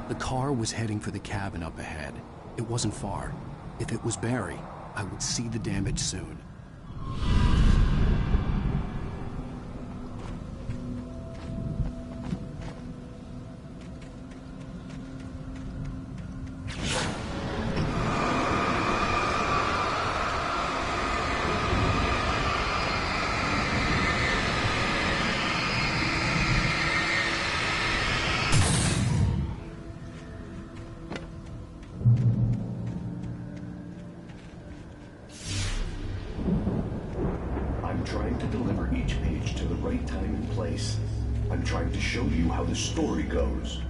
The car was heading for the cabin up ahead. It wasn't far. If it was Barry, I would see the damage soon. I'm trying to deliver each page to the right time and place. I'm trying to show you how the story goes.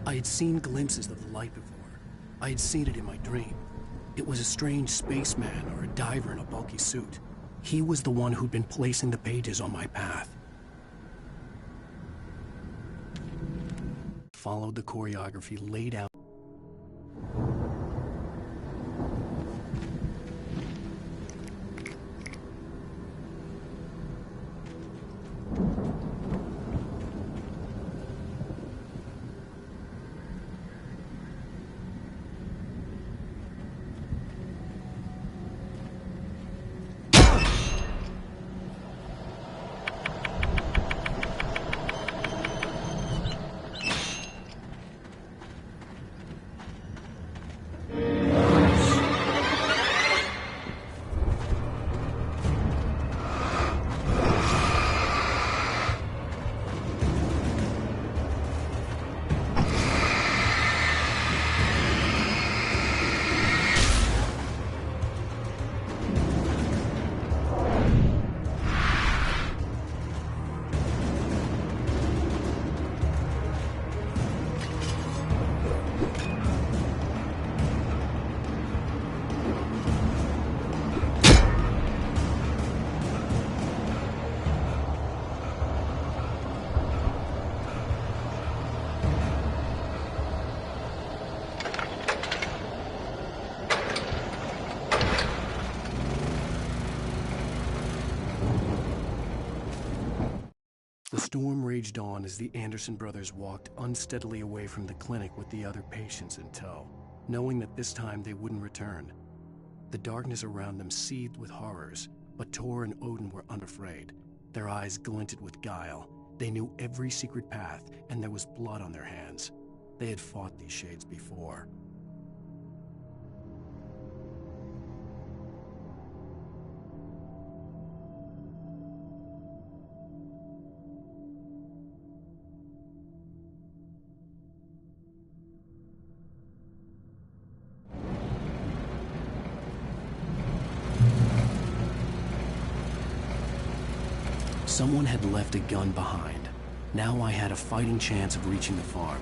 I had seen glimpses of the light before. I had seen it in my dream. It was a strange spaceman or a diver in a bulky suit. He was the one who'd been placing the pages on my path. Followed the choreography laid out. The storm raged on as the Anderson brothers walked unsteadily away from the clinic with the other patients in tow, knowing that this time they wouldn't return. The darkness around them seethed with horrors, but Tor and Odin were unafraid. Their eyes glinted with guile. They knew every secret path, and there was blood on their hands. They had fought these shades before. Someone had left a gun behind. Now I had a fighting chance of reaching the farm.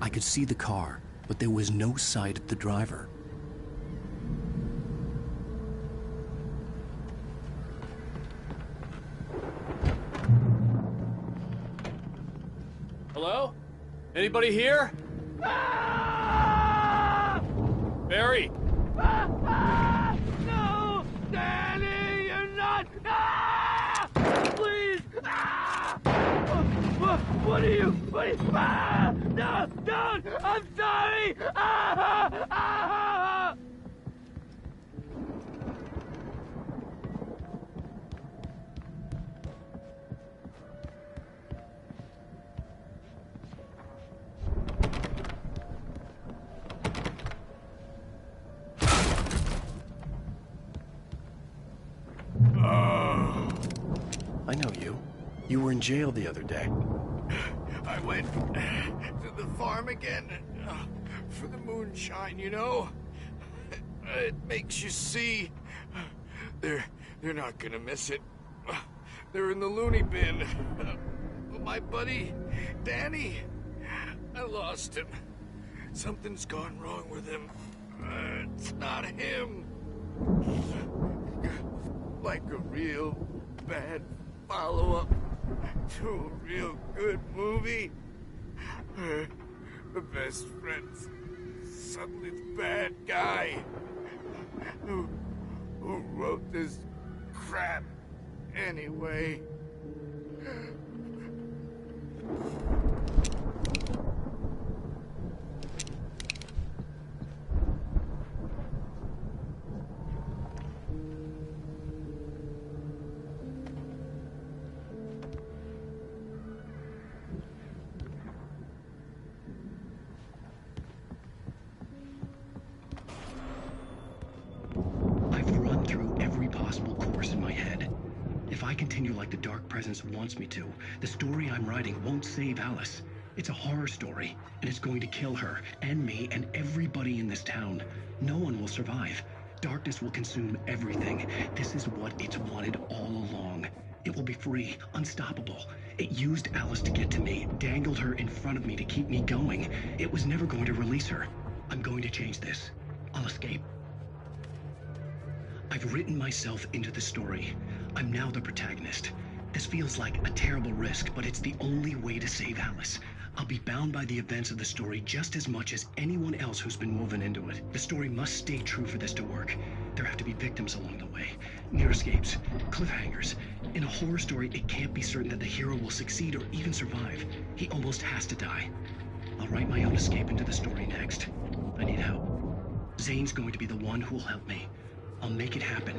I could see the car, but there was no sight of the driver. Hello? Anybody here? Barry! No! Danny, you're not! Ah! Please! Ah! What are you? Ah! No! Don't! I'm sorry! Ah! Ah! I know you. You were in jail the other day. I went to the farm again for the moonshine, you know? It makes you see. They're not gonna miss it. They're in the loony bin. My buddy, Danny, I lost him. Something's gone wrong with him. It's not him. Like a real bad follow-up to a real good movie. The best friend's suddenly the bad guy who wrote this crap anyway. I've run through every possible course in my head. If I continue like the Dark Presence wants me to, the story I'm writing won't save Alice. It's a horror story, and it's going to kill her, and me, and everybody in this town. No one will survive. Darkness will consume everything. This is what it's wanted all along. It will be free, unstoppable. It used Alice to get to me, dangled her in front of me to keep me going. It was never going to release her. I'm going to change this. I'll escape. I've written myself into the story. I'm now the protagonist. This feels like a terrible risk, but it's the only way to save Alice. I'll be bound by the events of the story just as much as anyone else who's been woven into it. The story must stay true for this to work. There have to be victims along the way. Near escapes, cliffhangers. In a horror story, it can't be certain that the hero will succeed or even survive. He almost has to die. I'll write my own escape into the story next. I need help. Zane's going to be the one who will help me. I'll make it happen.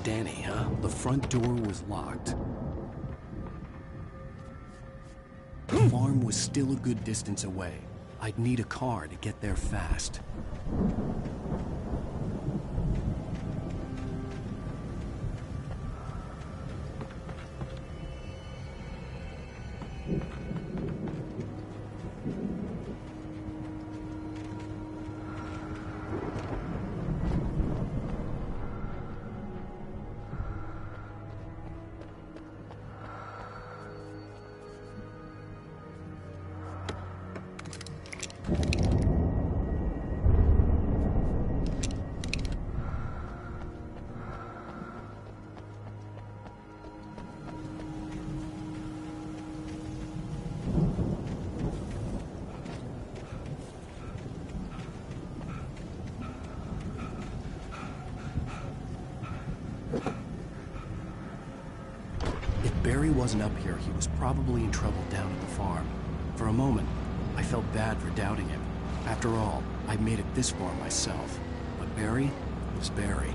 Danny, huh? The front door was locked. The farm was still a good distance away. I'd need a car to get there fast. Barry wasn't up here, he was probably in trouble down at the farm. For a moment, I felt bad for doubting him. After all, I'd made it this far myself. But Barry was Barry.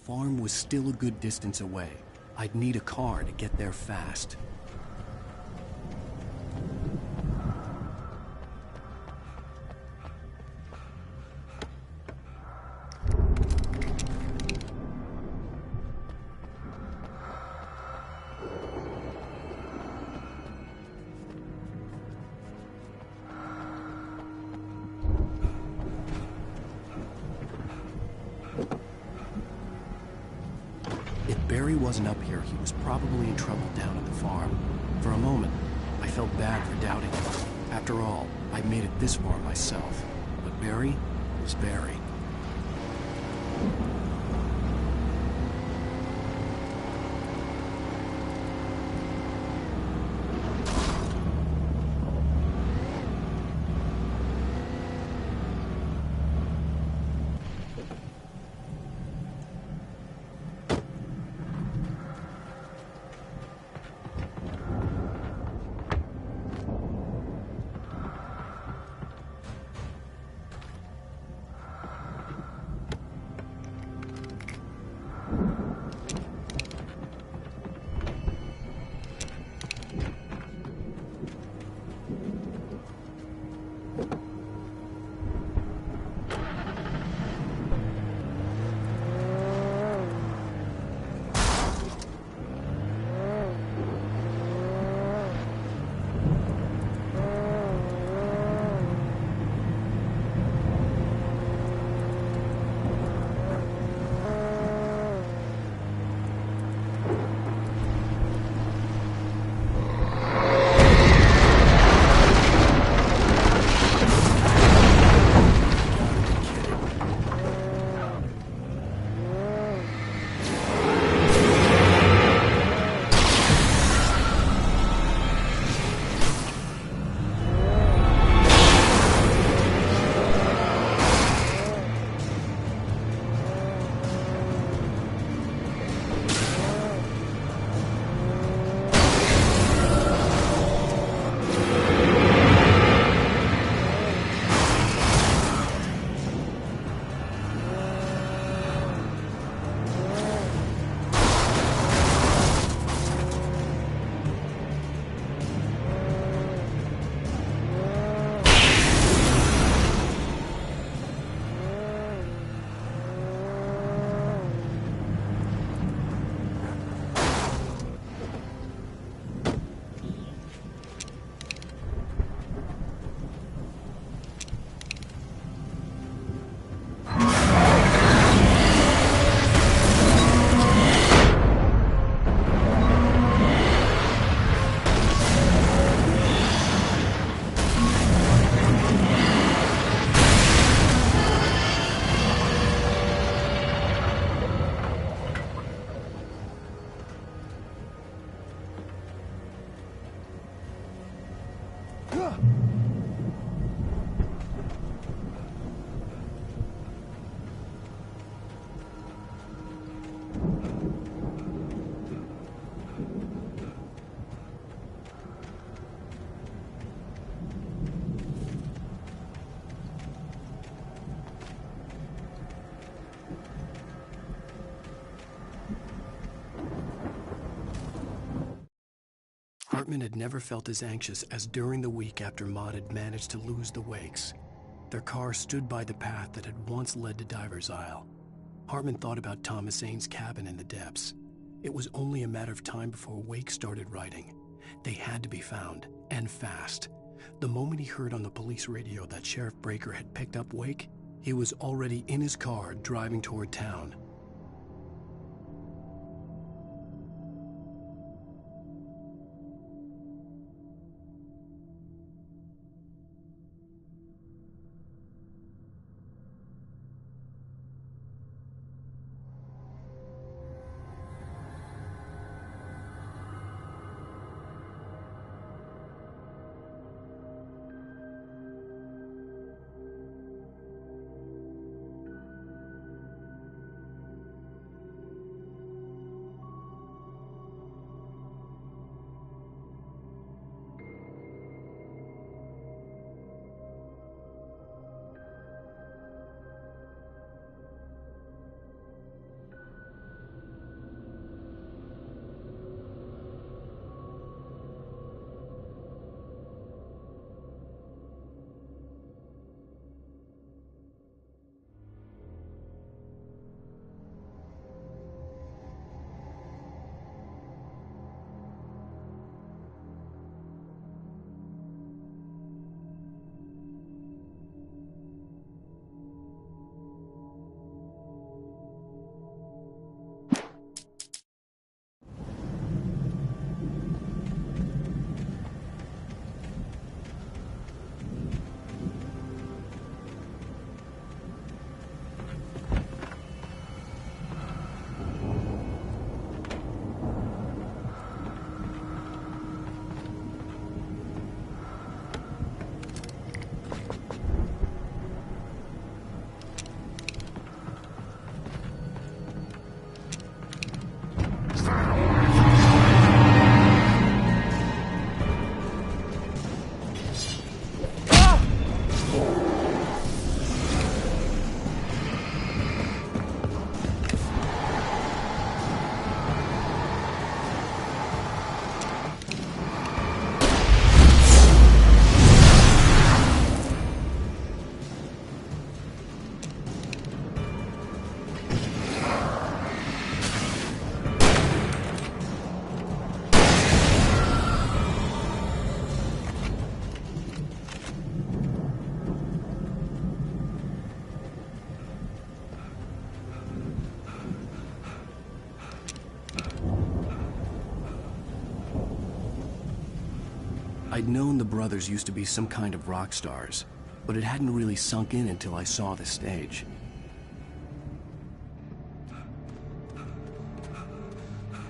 The farm was still a good distance away. I'd need a car to get there fast. Barry wasn't up here, he was probably in trouble down at the farm. For a moment, I felt bad for doubting him. After all, I'd made it this far myself. But Barry was Barry. Hartman had never felt as anxious as during the week after Maud had managed to lose the Wakes. Their car stood by the path that had once led to Diver's Isle. Hartman thought about Thomas Aine's cabin in the depths. It was only a matter of time before Wake started writing. They had to be found, and fast. The moment he heard on the police radio that Sheriff Breaker had picked up Wake, he was already in his car driving toward town. I'd known the brothers used to be some kind of rock stars, but it hadn't really sunk in until I saw the stage.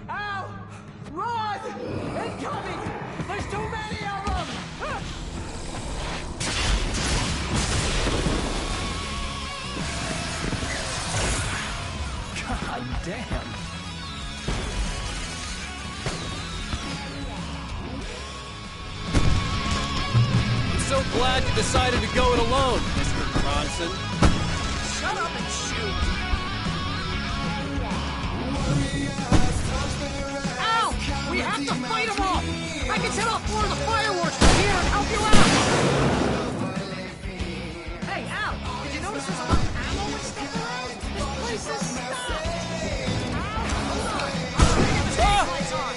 Al! Run! Incoming! There's too many of them! God damn! So glad you decided to go it alone, Mr. Bronson. Shut up and shoot! Ow! We have to fight them off! I can set off more of the fireworks from here and help you out! Hey, Al! Did you notice there's a lot of ammo and stuff around? This place is stuck! Hold on! I'll try to get the tape lights on!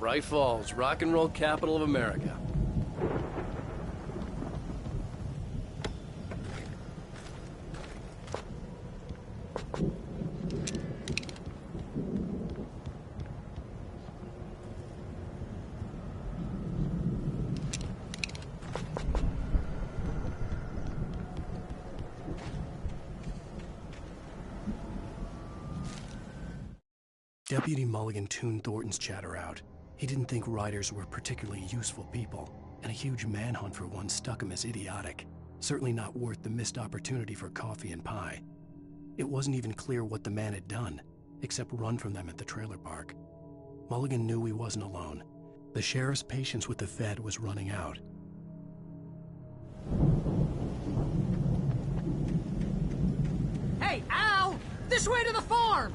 Bright Falls, rock and roll capital of America. Deputy Mulligan tuned Thornton's chatter out. He didn't think riders were particularly useful people, and a huge manhunt for one struck him as idiotic. Certainly not worth the missed opportunity for coffee and pie. It wasn't even clear what the man had done, except run from them at the trailer park. Mulligan knew he wasn't alone. The sheriff's patience with the Fed was running out. Hey, Al! This way to the farm!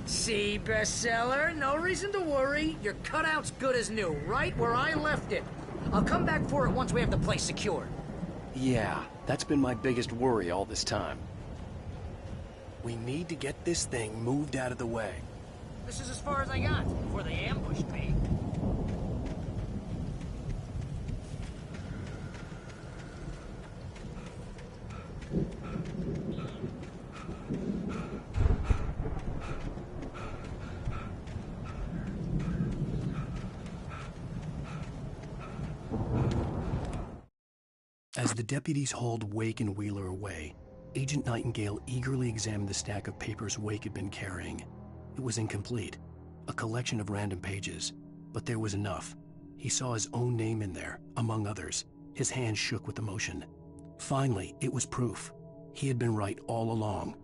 See, bestseller, no reason to worry. Your cutout's good as new, right where I left it. I'll come back for it once we have the place secured. Yeah, that's been my biggest worry all this time. We need to get this thing moved out of the way. This is as far as I got before they ambushed me. As the deputies hauled Wake and Wheeler away, Agent Nightingale eagerly examined the stack of papers Wake had been carrying. It was incomplete, a collection of random pages, but there was enough. He saw his own name in there, among others. His hands shook with emotion. Finally, it was proof. He had been right all along.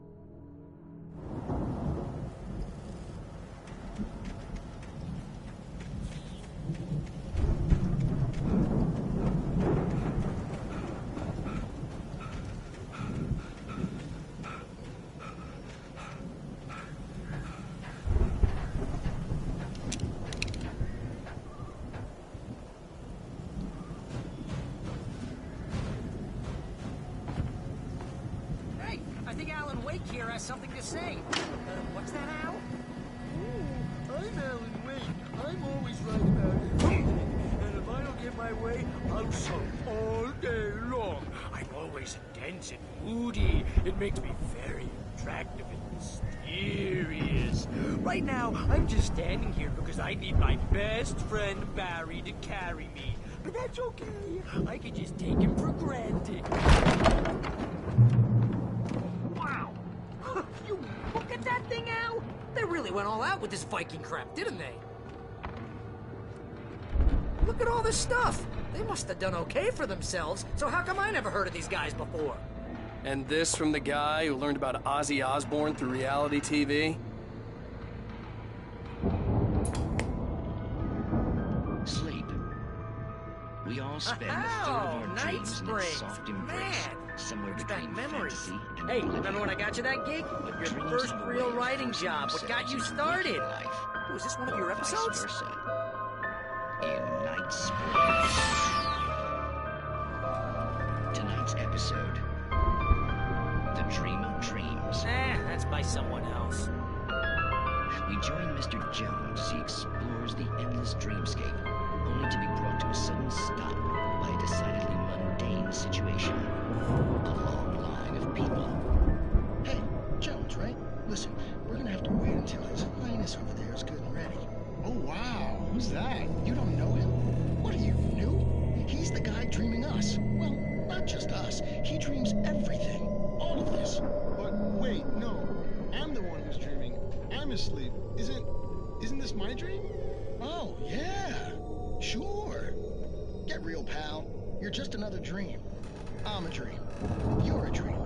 I think Alan Wake here has something to say. What's that, Al? I'm Alan Wake. I'm always right about everything. And if I don't get my way, I'll sulk all day long. I'm always intense and moody. It makes me very attractive and mysterious. Right now, I'm just standing here because I need my best friend Barry to carry me. But that's okay. I can just take him for granted. You look at that thing, Al! They really went all out with this Viking crap, didn't they? Look at all this stuff! They must have done okay for themselves, so how come I never heard of these guys before? And this from the guy who learned about Ozzy Osbourne through reality TV? Sleep. We all spend a third of our dreams in its soft embrace, somewhere between fantasy and Hey, remember when I got you that gig? Your first real writing job. What got you started? Was this one of your episodes? In Night Springs. Tonight's episode, The Dream of Dreams. That's by someone else. We join Mr. Jones as he explores the endless dreamscape, only to be brought to a sudden stop by a decidedly mundane situation. A long line of people. Hey, Jones, right? Listen, we're gonna have to wait until His Highness over there is good and ready. Oh, wow. Who's that? You don't know him? What are you, new? He's the guy dreaming us. Well, not just us. He dreams everything. All of this. But wait, no. I'm the one who's dreaming. I'm asleep. Isn't this my dream? Oh, yeah. Sure. Get real, pal. You're just another dream. I'm a dream. You're a dream.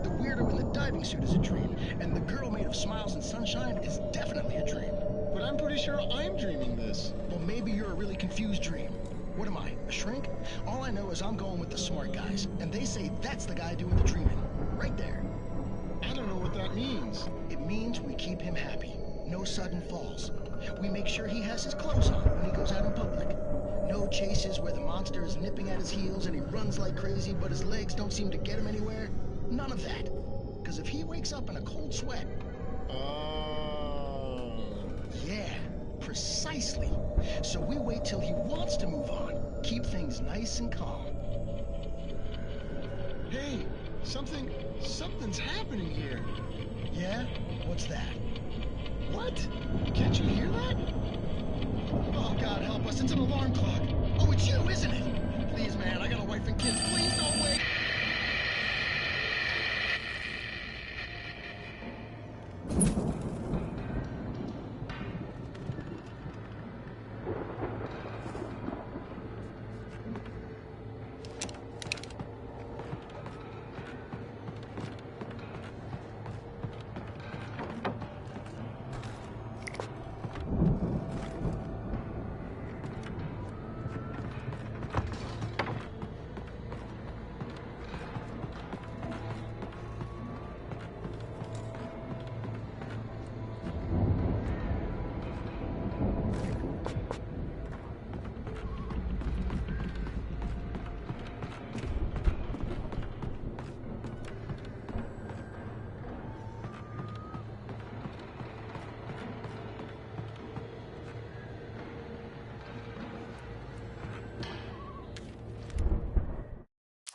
The weirdo in the diving suit is a dream, and the girl made of smiles and sunshine is definitely a dream. But I'm pretty sure I'm dreaming this. Well, maybe you're a really confused dream. What am I, a shrink? All I know is I'm going with the smart guys, and they say that's the guy doing the dreaming. Right there. I don't know what that means. It means we keep him happy. No sudden falls. We make sure he has his clothes on when he goes out in public. No chases where the monster is nipping at his heels and he runs like crazy, but his legs don't seem to get him anywhere. None of that. Because if he wakes up in a cold sweat... Yeah, precisely. So we wait till he wants to move on. Keep things nice and calm. Hey, something's happening here. Yeah? What's that? What? Can't you hear that? Oh, God help us, it's an alarm clock. Oh, it's you, isn't it? Please, man, I got a wife and kids. Please don't wait.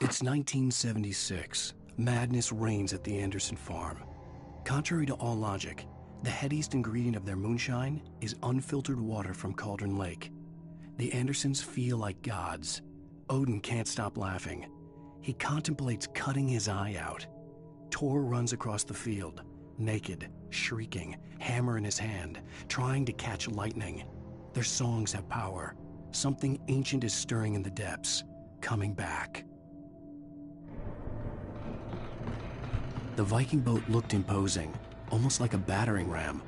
It's 1976. Madness reigns at the Anderson farm. Contrary to all logic, the headiest ingredient of their moonshine is unfiltered water from Cauldron Lake. The Andersons feel like gods. Odin can't stop laughing. He contemplates cutting his eye out. Tor runs across the field, naked, shrieking, hammer in his hand, trying to catch lightning. Their songs have power. Something ancient is stirring in the depths, coming back. The Viking boat looked imposing, almost like a battering ram.